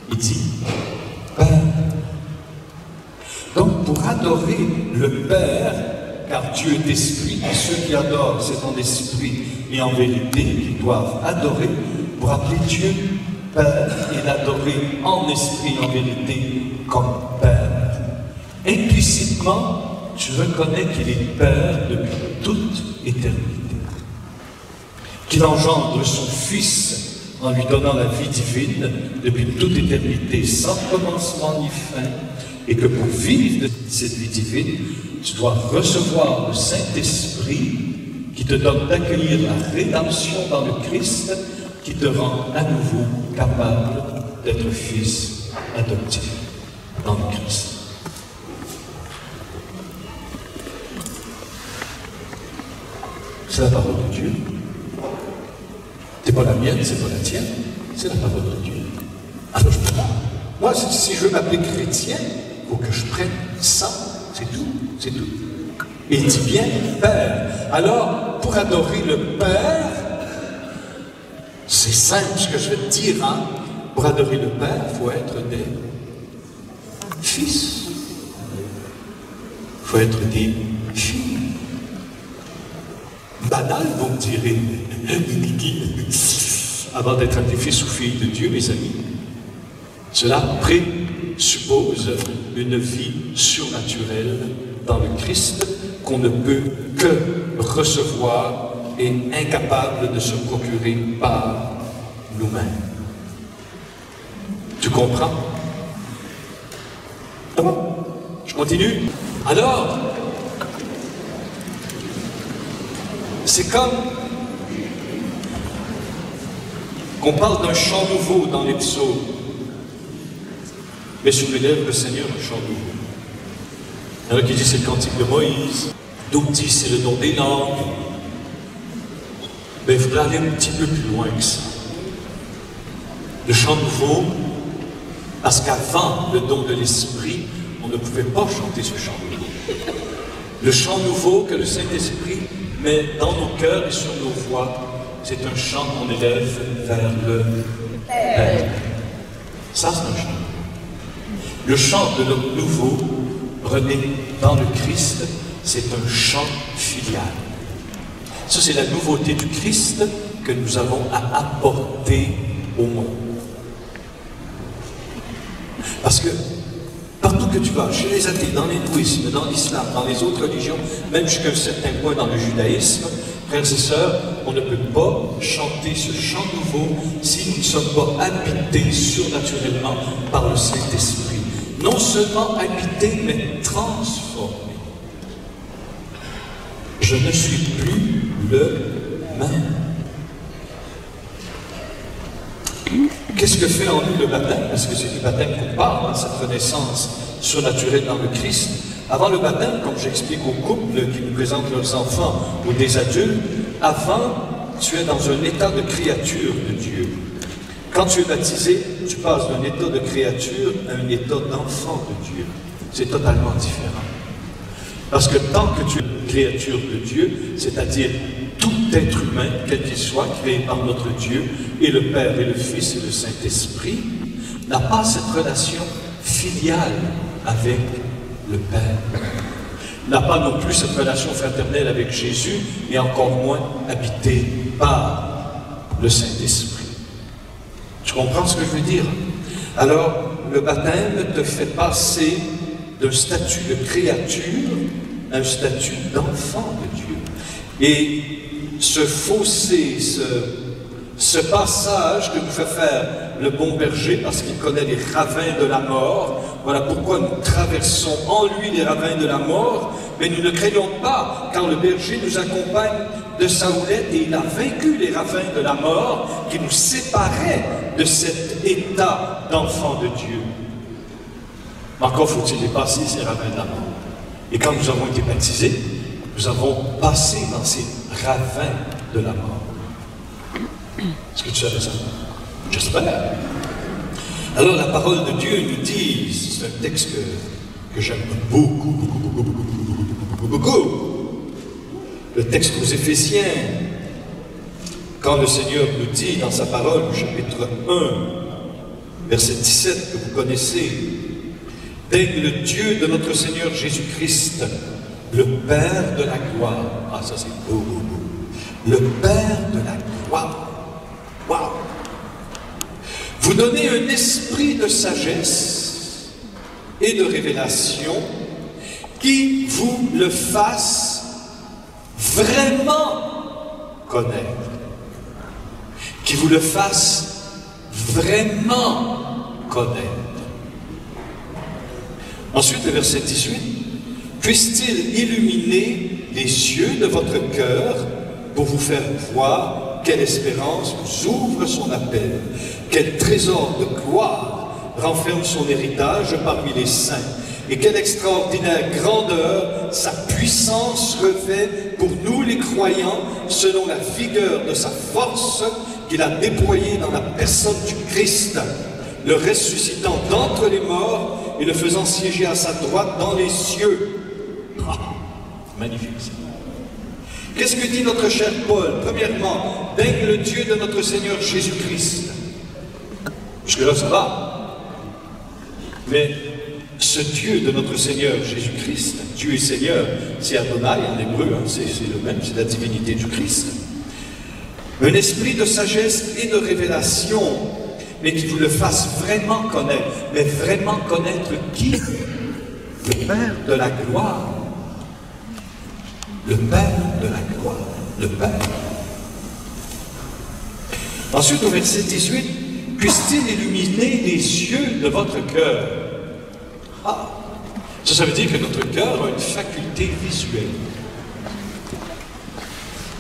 Il dit Père. Donc pour adorer le Père, car Dieu est esprit, et ceux qui adorent, c'est en esprit et en vérité qu'ils doivent adorer, pour appeler Dieu Père et l'adorer en esprit et en vérité comme Père. Implicitement, tu reconnais qu'il est Père depuis toute éternité, qu'il engendre son Fils en lui donnant la vie divine depuis toute éternité, sans commencement ni fin, et que pour vivre de cette vie divine, tu dois recevoir le Saint-Esprit qui te donne d'accueillir la rédemption dans le Christ, qui te rend à nouveau capable d'être fils adoptif dans le Christ. C'est la parole de Dieu. C'est pas la mienne, c'est pas la tienne, c'est la parole de Dieu. Alors je peux pas. Moi, si je veux m'appeler chrétien, il faut que je prenne ça, c'est tout, c'est tout. Et il dit bien Père. Alors, pour adorer le Père, c'est simple ce que je vais te dire, hein. Pour adorer le Père, il faut être des fils. Il faut être des filles. Banal, vous me direz, avant d'être un des fils ou filles de Dieu, mes amis. Cela présuppose une vie surnaturelle dans le Christ qu'on ne peut que recevoir et incapable de se procurer par nous-mêmes. Tu comprends? Je continue. Alors, c'est comme qu'on parle d'un chant nouveau dans les psaumes. Mais sur les lèvres du Seigneur, un chant nouveau. Il y en a qui disent c'est le cantique de Moïse, d'autres disent c'est le don des langues. Mais il faudrait aller un petit peu plus loin que ça. Le chant nouveau, parce qu'avant le don de l'Esprit, on ne pouvait pas chanter ce chant nouveau. Le chant nouveau que le Saint-Esprit met dans nos cœurs et sur nos voix, c'est un chant qu'on élève vers le Père. Ça, c'est un chant. Le chant de l'homme nouveau, rené dans le Christ, c'est un chant filial. Ça, c'est la nouveauté du Christ que nous avons à apporter au monde. Parce que partout que tu vas, chez les athées, dans l'hindouisme, dans l'islam, dans les autres religions, même jusqu'à un certain point dans le judaïsme, frères et sœurs, on ne peut pas chanter ce chant nouveau si nous ne sommes pas habités surnaturellement par le Saint-Esprit. Non seulement habités, mais transformés. Je ne suis plus le même. Qu'est-ce que fait en nous le baptême? Parce que c'est du baptême qu'on parle, hein, cette renaissance surnaturelle dans le Christ. Avant le baptême, comme j'explique aux couples qui nous présentent leurs enfants ou des adultes, avant, tu es dans un état de créature de Dieu. Quand tu es baptisé, tu passes d'un état de créature à un état d'enfant de Dieu. C'est totalement différent. Parce que tant que tu es une créature de Dieu, c'est-à-dire tout être humain, quel qu'il soit, créé par notre Dieu, et le Père, et le Fils, et le Saint-Esprit, n'a pas cette relation filiale avec le Père. N'a pas non plus cette relation fraternelle avec Jésus, et encore moins habité par le Saint-Esprit. Tu comprends ce que je veux dire? Alors, le baptême te fait passer d'un statut de créature à un statut d'enfant de Dieu. Et ce fossé, ce passage que nous fait faire le bon berger, parce qu'il connaît les ravins de la mort, voilà pourquoi nous traversons en lui les ravins de la mort, mais nous ne craignons pas, car le berger nous accompagne de Saoulette et il a vaincu les ravins de la mort qui nous séparaient de cet état d'enfant de Dieu. Mais encore faut-il dépasser ces ravins de la mort. Et quand nous avons été baptisés, nous avons passé dans ces ravins de la mort. Est-ce que tu savais ça? J'espère. Alors la parole de Dieu nous dit, c'est un texte que j'aime beaucoup, le texte aux Éphésiens, quand le Seigneur nous dit dans sa parole, au chapitre 1, verset 17, que vous connaissez, « Daigne le Dieu de notre Seigneur Jésus-Christ, le Père de la gloire. » Ah, ça c'est beau. Le Père de la gloire. Waouh! Vous donnez un esprit de sagesse et de révélation qui vous le fasse vraiment connaître. Qui vous le fasse vraiment connaître. Ensuite, le verset 18. Puisse-t-il illuminer les yeux de votre cœur pour vous faire voir quelle espérance vous ouvre son appel, quel trésor de gloire renferme son héritage parmi les saints, et quelle extraordinaire grandeur sa puissance revêt pour nous les croyants, selon la vigueur de sa force qu'il a déployée dans la personne du Christ, le ressuscitant d'entre les morts et le faisant siéger à sa droite dans les cieux. Ah, magnifique ça. Qu'est-ce que dit notre cher Paul? Premièrement, daigne le Dieu de notre Seigneur Jésus-Christ. Jusque-là, ça va. Mais ce Dieu de notre Seigneur Jésus-Christ, Dieu et Seigneur, c'est Adonai en hébreu, hein, c'est le même, c'est la divinité du Christ. Un esprit de sagesse et de révélation, mais qui vous le fasse vraiment connaître. Mais vraiment connaître qui? Le Père de la gloire. Le Père de la gloire. Le Père. Ensuite, au verset 18, puisse-t-il illuminer les yeux de votre cœur? Ah, ça veut dire que notre cœur a une faculté visuelle.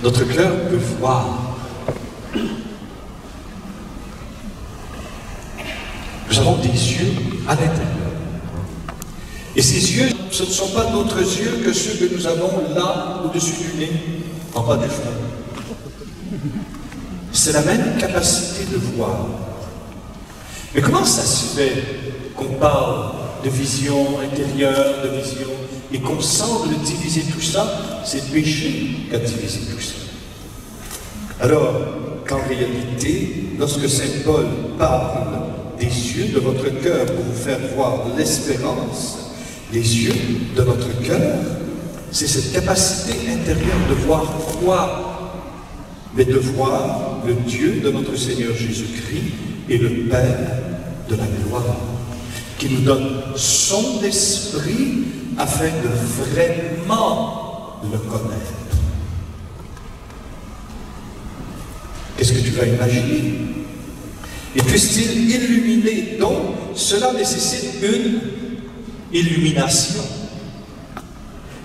Notre cœur peut voir. Nous avons des yeux à l'intérieur. Et ces yeux, ce ne sont pas d'autres yeux que ceux que nous avons là, au-dessus du nez, en bas du front. C'est la même capacité de voir. Mais comment ça se fait qu'on parle de vision intérieure, de vision, et qu'on semble diviser tout ça? C'est le péché qui a divisé tout ça. Alors, qu'en réalité, lorsque Saint Paul parle des yeux de votre cœur pour vous faire voir l'espérance, les yeux de notre cœur, c'est cette capacité intérieure de voir quoi? Mais de voir le Dieu de notre Seigneur Jésus-Christ et le Père de la gloire, qui nous donne son esprit afin de vraiment le connaître. Qu'est-ce que tu vas imaginer? Et puisse-t-il illuminer? Donc, cela nécessite une illumination.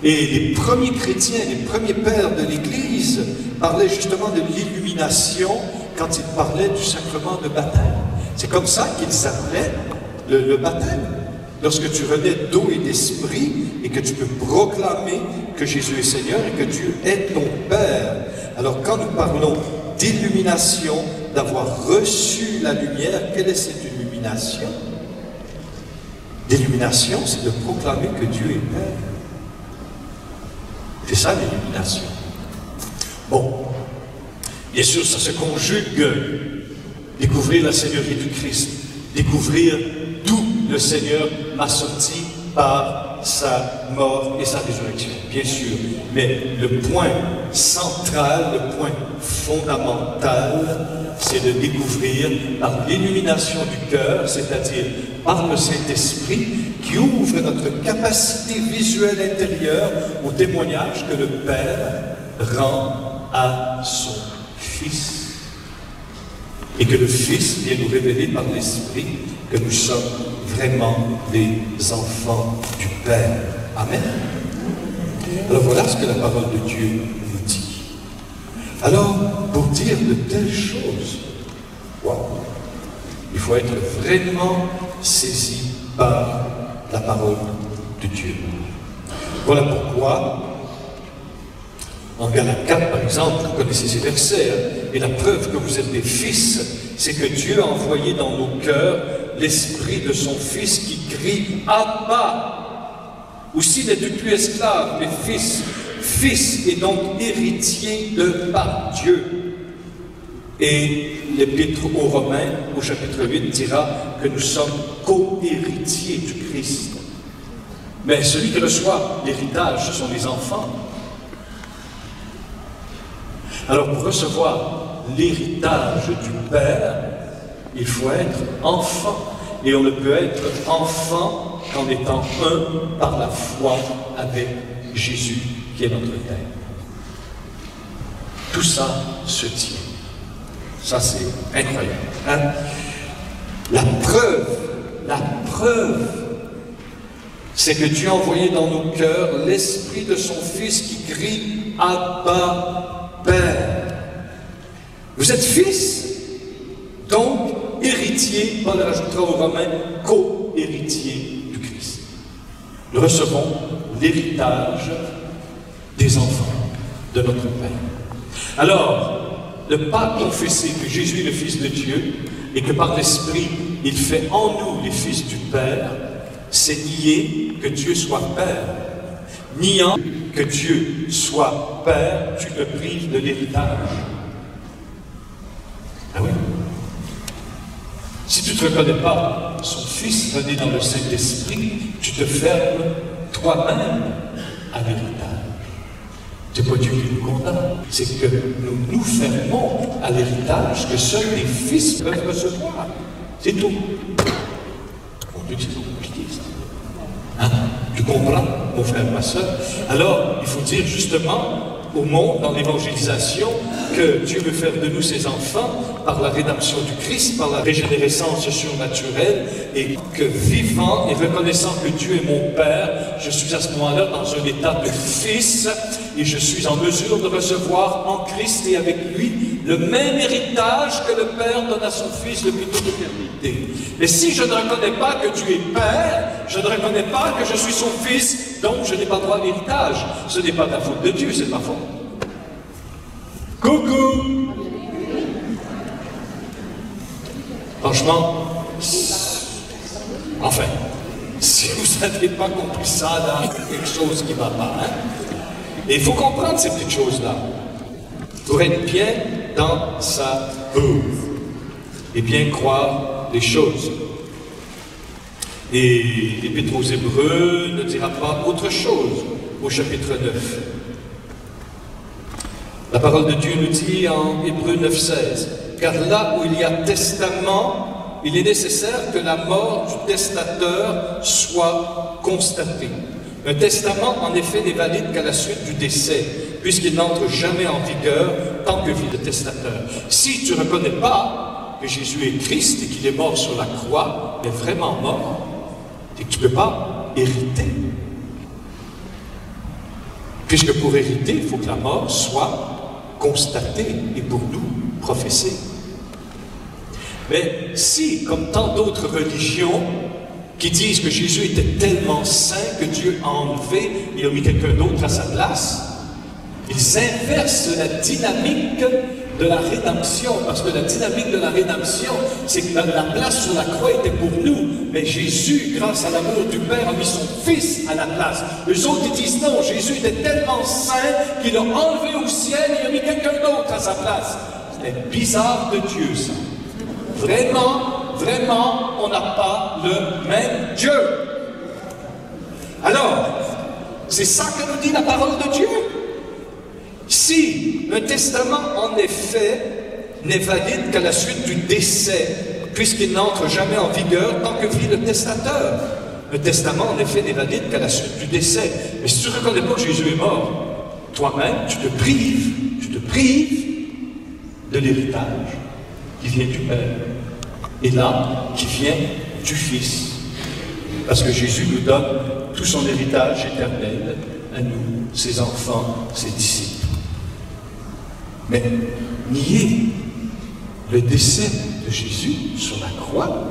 Et les premiers chrétiens, les premiers pères de l'Église parlaient justement de l'illumination quand ils parlaient du sacrement de baptême. C'est comme ça qu'ils appelaient le baptême. Lorsque tu renais d'eau et d'esprit et que tu peux proclamer que Jésus est Seigneur et que Dieu est ton Père. Alors quand nous parlons d'illumination, d'avoir reçu la lumière, quelle est cette illumination? L'illumination, c'est de proclamer que Dieu est Père. C'est ça l'illumination. Bon, bien sûr, ça se conjugue. Découvrir la Seigneurie du Christ, découvrir d'où le Seigneur m'a sorti par sa mort et sa résurrection, bien sûr. Mais le point central, le point fondamental, c'est de découvrir par l'illumination du cœur, c'est-à-dire par le Saint-Esprit, qui ouvre notre capacité visuelle intérieure au témoignage que le Père rend à son Fils. Et que le Fils vient nous révéler par l'Esprit que nous sommes vraiment des enfants du Père. Amen. Alors voilà ce que la parole de Dieu nous dit. Alors, pour dire de telles choses, wow, il faut être vraiment saisi par la parole de Dieu. Voilà pourquoi, en Galates 4, par exemple, vous connaissez ces versets, hein, et la preuve que vous êtes des fils, c'est que Dieu a envoyé dans nos cœurs l'esprit de son Fils qui crie « Abba ». Aussi n'es-tu plus esclave, mais fils, fils et donc héritier de par Dieu. Et l'Épître aux Romains, au chapitre 8, dira que nous sommes co-héritiers du Christ. Mais celui qui reçoit l'héritage, ce sont les enfants. Alors pour recevoir l'héritage du Père, il faut être enfant. Et on ne peut être enfant qu'en étant un par la foi avec Jésus, qui est notre Père. Tout ça se tient. Ça, c'est incroyable. Hein? La preuve, c'est que Dieu a envoyé dans nos cœurs l'esprit de son Fils qui crie « Abba, Père ». Vous êtes fils, donc héritier, Paul rajoutera aux Romains, co-héritier du Christ. Nous recevons l'héritage des enfants de notre Père. Alors, ne pas confesser que Jésus est le Fils de Dieu et que par l'Esprit, il fait en nous les fils du Père, c'est nier que Dieu soit Père. Niant que Dieu soit Père, tu te prives de l'héritage. Ah oui? Si tu ne te reconnais pas son Fils rené dans le Saint-Esprit, tu te fermes toi-même à l'héritage. Ce n'est pas Dieu qui nous condamne, c'est que nous nous fermons à l'héritage que seuls les fils peuvent recevoir. C'est tout. Mon Dieu, c'est compliqué ça. Hein? Tu comprends, mon frère, ma soeur? Alors, il faut dire justement au monde, dans l'évangélisation, que Dieu veut faire de nous ses enfants par la rédemption du Christ, par la régénérescence surnaturelle, et que vivant et reconnaissant que Dieu est mon Père, je suis à ce moment-là dans un état de fils, et je suis en mesure de recevoir en Christ et avec lui le même héritage que le Père donne à son Fils depuis toute l'éternité. Mais si je ne reconnais pas que Dieu est Père, je ne reconnais pas que je suis son Fils, donc je n'ai pas droit à l'héritage. Ce n'est pas la faute de Dieu, c'est ma faute. Coucou! Franchement, enfin, si vous n'avez pas compris ça, là, il y a quelque chose qui ne va pas. Hein? Et il faut comprendre ces petites choses-là pour être bien dans sa boue et bien croire les choses. Et l'Épître aux Hébreux ne dira pas autre chose au chapitre 9. La parole de Dieu nous dit en Hébreux 9,16 « Car là où il y a testament, il est nécessaire que la mort du testateur soit constatée. Un testament, en effet, n'est valide qu'à la suite du décès, puisqu'il n'entre jamais en vigueur tant que vit le testateur. Si tu ne reconnais pas que Jésus est Christ et qu'il est mort sur la croix, mais vraiment mort, et que tu ne peux pas hériter. Puisque pour hériter, il faut que la mort soit constatée et pour nous professée. Mais si, comme tant d'autres religions, qui disent que Jésus était tellement saint que Dieu a enlevé, il a mis quelqu'un d'autre à sa place, ils inversent la dynamique de la rédemption, parce que la dynamique de la rédemption, c'est que la place sur la croix était pour nous, mais Jésus, grâce à l'amour du Père, a mis son Fils à la place. Eux autres, ils disent non, Jésus était tellement saint qu'il a enlevé au ciel et il a mis quelqu'un d'autre à sa place. C'est bizarre de Dieu, ça. Vraiment, on n'a pas le même Dieu. Alors, c'est ça que nous dit la parole de Dieu. Si un testament, en effet, n'est valide qu'à la suite du décès, puisqu'il n'entre jamais en vigueur tant que vit le testateur. Un testament, en effet, n'est valide qu'à la suite du décès. Mais si tu ne reconnais pas que Jésus est mort, toi-même, tu te prives de l'héritage qui vient du Père. Et là, qui vient du Fils. Parce que Jésus nous donne tout son héritage éternel à nous, ses enfants, ses disciples. Mais nier le décès de Jésus sur la croix,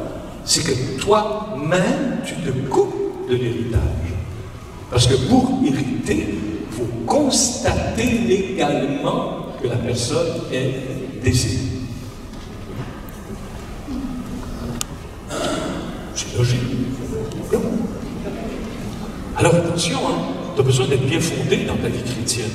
c'est que toi-même, tu te coupes de l'héritage. Parce que pour hériter, il faut constater légalement que la personne est décédée. C'est logique. Alors attention, hein, tu as besoin d'être bien fondé dans ta vie chrétienne.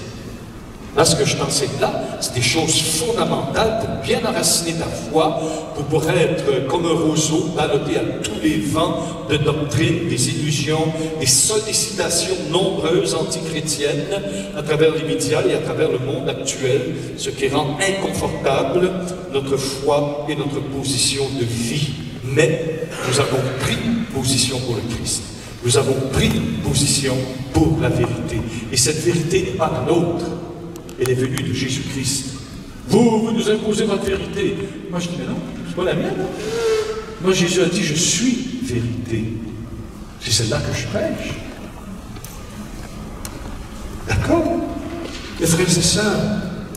Là, ce que je t'enseigne là, c'est des choses fondamentales pour bien enraciner ta foi, pour pouvoir être comme un roseau, ballotté à tous les vents de doctrine, des illusions, des sollicitations nombreuses antichrétiennes à travers les médias et à travers le monde actuel, ce qui rend inconfortable notre foi et notre position de vie. Mais nous avons pris position pour le Christ. Nous avons pris position pour la vérité. Et cette vérité n'est pas la nôtre. Elle est venue de Jésus-Christ. Vous nous imposez votre vérité. Moi, je dis, mais non, c'est pas la mienne. Moi, Jésus a dit, je suis vérité. C'est celle-là que je prêche. D'accord? Mes frères et sœurs,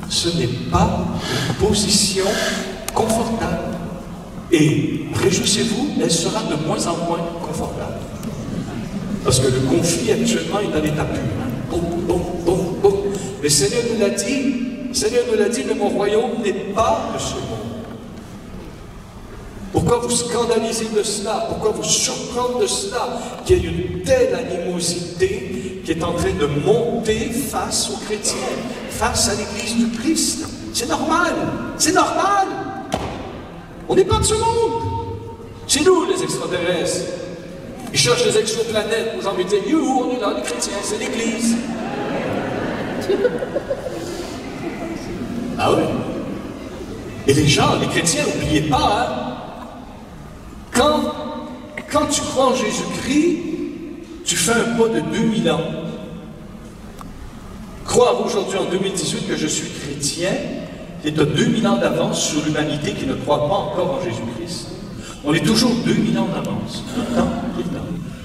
ce n'est pas une position confortable. Et réjouissez-vous, elle sera de moins en moins confortable. Parce que le conflit actuellement est à l'état pur. Boum, boum, boum, boum. Le Seigneur nous l'a dit, mais mon royaume n'est pas de ce monde. Pourquoi vous scandalisez de cela? Pourquoi vous surprendre de cela? Qu'il y ait une telle animosité qui est en train de monter face aux chrétiens, face à l'Église du Christ. C'est normal, c'est normal. On n'est pas de ce monde. C'est nous les extraterrestres. Ils cherchent les exoplanètes, vous en mettez, on est là, les chrétiens, c'est l'Église. Ah oui. Et les gens, les chrétiens, n'oubliez pas, hein, quand tu crois en Jésus-Christ, tu fais un pas de 2000 ans. Croire aujourd'hui en 2018 que je suis chrétien, et tu as 2000 ans d'avance sur l'humanité qui ne croit pas encore en Jésus-Christ. On est toujours 2000 ans d'avance. Tout le temps, tout le temps.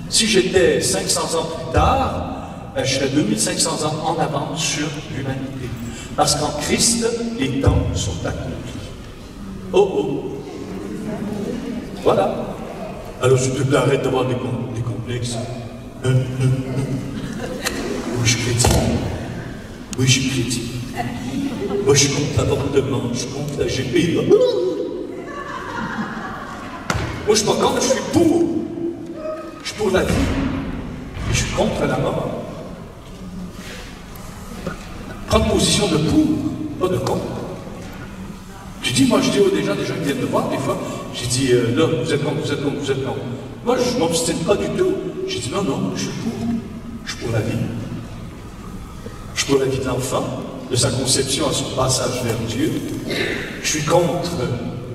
Si j'étais 500 ans plus tard, ben, je serais 2500 ans en avance sur l'humanité. Parce qu'en Christ, les temps sont accomplis. Oh oh! Voilà. Alors s'il te plaît, arrête d'avoir des complexes. Oui, je suis chrétien. Oui, je suis chrétien. Moi, je compte l'avortement, je compte la GP. Moi, je suis pas contre, je suis pour. Je suis pour la vie. Et je suis contre la mort. Prendre position de pour, pas de contre. Tu dis, moi, je dis aux gens qui viennent me voir, des fois, j'ai dit, là, vous êtes contre, vous êtes contre, vous êtes contre. Moi, je ne m'obstine pas du tout. J'ai dit, non, non, je suis pour. Je suis pour la vie. Je suis pour la vie de l'enfant, de sa conception à son passage vers Dieu. Je suis contre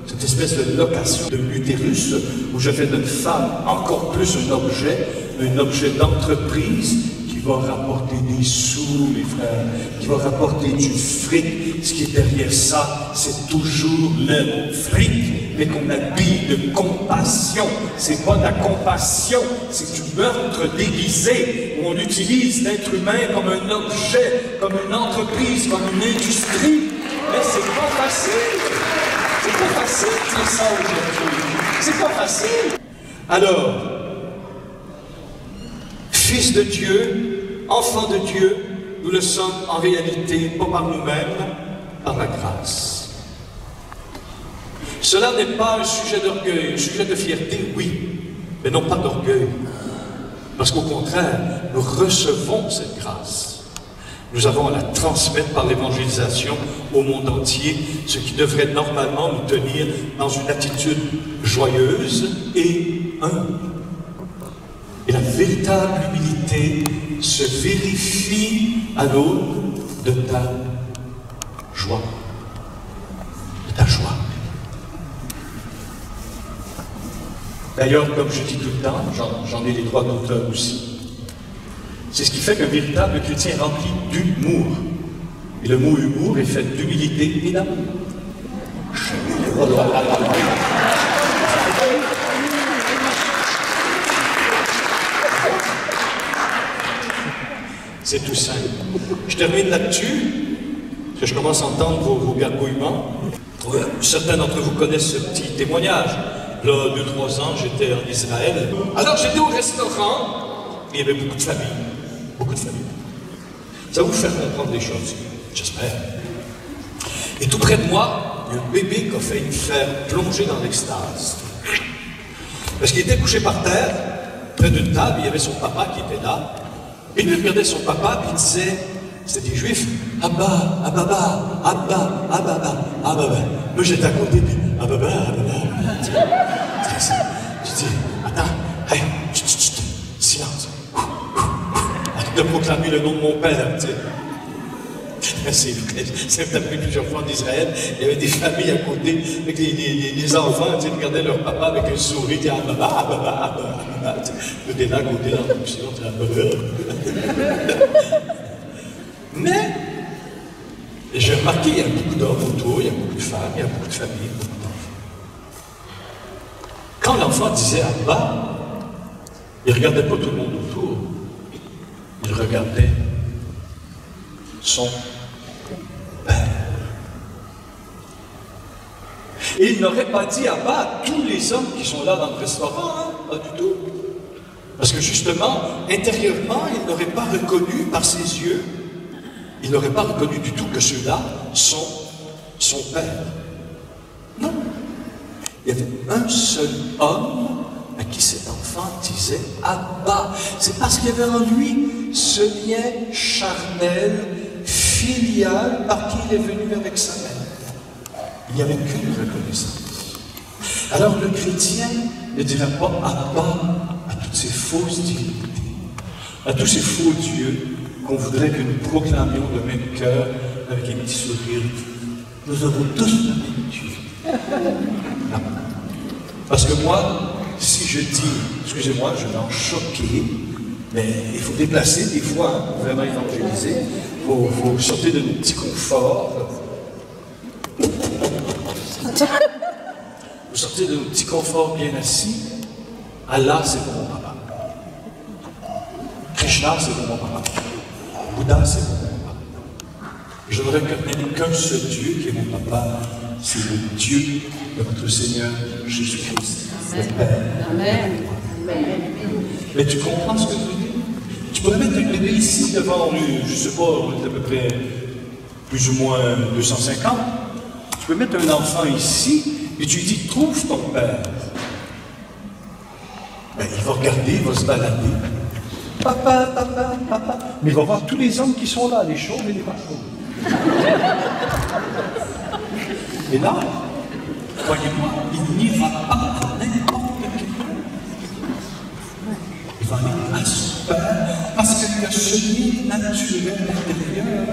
cette espèce de location de l'utérus, où je fais d'une femme encore plus un objet d'entreprise qui va rapporter des sous, mes frères, qui va rapporter du fric. Ce qui est derrière ça, c'est toujours le fric, mais qu'on habille de compassion. C'est pas de la compassion, c'est du meurtre déguisé, où on utilise l'être humain comme un objet, comme une entreprise, comme une industrie. Mais c'est pas facile. C'est pas facile de dire ça aujourd'hui. C'est pas facile. Alors, fils de Dieu, enfants de Dieu, nous le sommes en réalité, pas par nous-mêmes, par la grâce. Cela n'est pas un sujet d'orgueil, un sujet de fierté, oui, mais non pas d'orgueil. Parce qu'au contraire, nous recevons cette grâce. Nous avons à la transmettre par l'évangélisation au monde entier, ce qui devrait normalement nous tenir dans une attitude joyeuse et humble. Et la véritable humilité se vérifie à l'aune de ta joie. De ta joie. D'ailleurs, comme je dis tout le temps, j'en ai les droits d'auteur aussi. C'est ce qui fait qu'un véritable chrétien est rempli d'humour. Et le mot humour est fait d'humilité et d'amour. C'est tout simple. Je termine là-dessus. Parce que je commence à entendre vos gargouillements. Ouais, certains d'entre vous connaissent ce petit témoignage. Là, 2-3 ans, j'étais en Israël. Alors, j'étais au restaurant, et il y avait beaucoup de familles. Beaucoup de familles. Ça va vous faire comprendre des choses, j'espère. Et tout près de moi, il y a un bébé qui a failli me faire plonger dans l'extase. Parce qu'il était couché par terre, près d'une table, il y avait son papa qui était là. Et il regardait son papa, puis il disait, c'était des juifs, Abba, Ababa, Abba, Ababa, Ababa. Moi j'étais à côté, puis Ababa, Ababa. Je dis, attends, hey, chut, chut, chut, silence. De proclamer le nom de mon père, tu sais. C'est vrai, c'est appris plusieurs fois en Israël, il y avait des familles à côté, avec les enfants, tu sais, regardaient leur papa avec un sourire, tu sais, Ababa, Ababa, Ababa, tu sais, le débat à côté dans la option, tu sais, mais, j'ai remarqué, il y a beaucoup d'hommes autour, il y a beaucoup de femmes, il y a beaucoup de familles, beaucoup d'enfants. Quand l'enfant disait Abba, il ne regardait pas tout le monde autour, il regardait son père. Et il n'aurait pas dit Abba à tous les hommes qui sont là dans le restaurant, hein? Pas du tout. Parce que justement, intérieurement, il n'aurait pas reconnu par ses yeux, il n'aurait pas reconnu du tout que ceux-là sont son père. Non. Il y avait un seul homme à qui cet enfant disait Abba. C'est parce qu'il y avait en lui ce lien charnel, filial, par qui il est venu avec sa mère. Il n'y avait qu'une reconnaissance. Alors le chrétien ne dirait pas Abba à toutes ces fausses divinités, à tous ces faux dieux qu'on voudrait que nous proclamions de même cœur avec un petit sourire. Nous avons tous le même Dieu. Non. Parce que moi, si je dis, excusez-moi, je vais en choquer, mais il faut déplacer des fois, hein, pour vraiment évangéliser. Il faut sortir de nos petits conforts. Vous sortez de nos petits conforts bien assis. Allah, c'est pour mon papa. Krishna, c'est pour mon papa. Bouddha, c'est pour mon papa. Je ne reconnais qu'un seul Dieu qui est mon papa, c'est le Dieu de notre Seigneur Jésus-Christ, le Père. Amen. Mais tu comprends ce que je veux dire? Tu pourrais mettre un bébé ici devant, je ne sais pas, on est à peu près plus ou moins 250. Tu peux mettre un enfant ici et tu lui dis, trouve ton père. Ben, il va regarder, il va se balader. Papa, papa, papa. Mais il va voir tous les hommes qui sont là, les chauves et les pas chauves. Et là, croyez-moi, il n'ira pas à n'importe quel. Il va aller à son père, parce qu'il y a ce lien naturel intérieur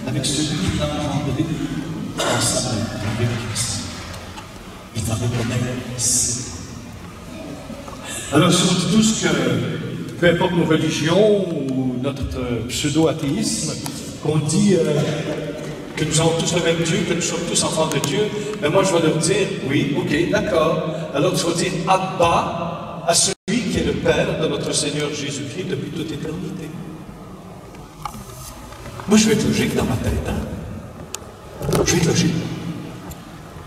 avec celui qui l'a engendré ensemble avec Christ. Il va reconnaître. Alors, si on dit tous que, peu importe nos religions ou notre pseudo-athéisme, qu'on dit que nous avons tous le même Dieu, que nous sommes tous enfants de Dieu, mais moi je vais leur dire, oui, ok, d'accord. Alors tu vas dire Abba à celui qui est le Père de notre Seigneur Jésus-Christ depuis toute éternité. Moi je vais être logique dans ma tête, hein? Je vais être logique.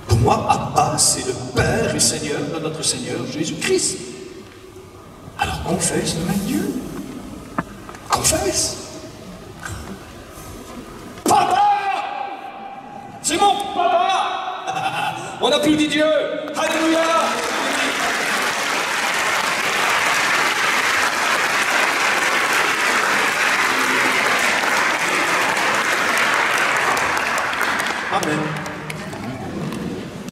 Pour moi, Abba, c'est le Père et Seigneur de notre Seigneur Jésus-Christ. Alors confesse le même Dieu. Confesse. Papa! C'est mon papa! On applaudit Dieu! Alléluia! Amen.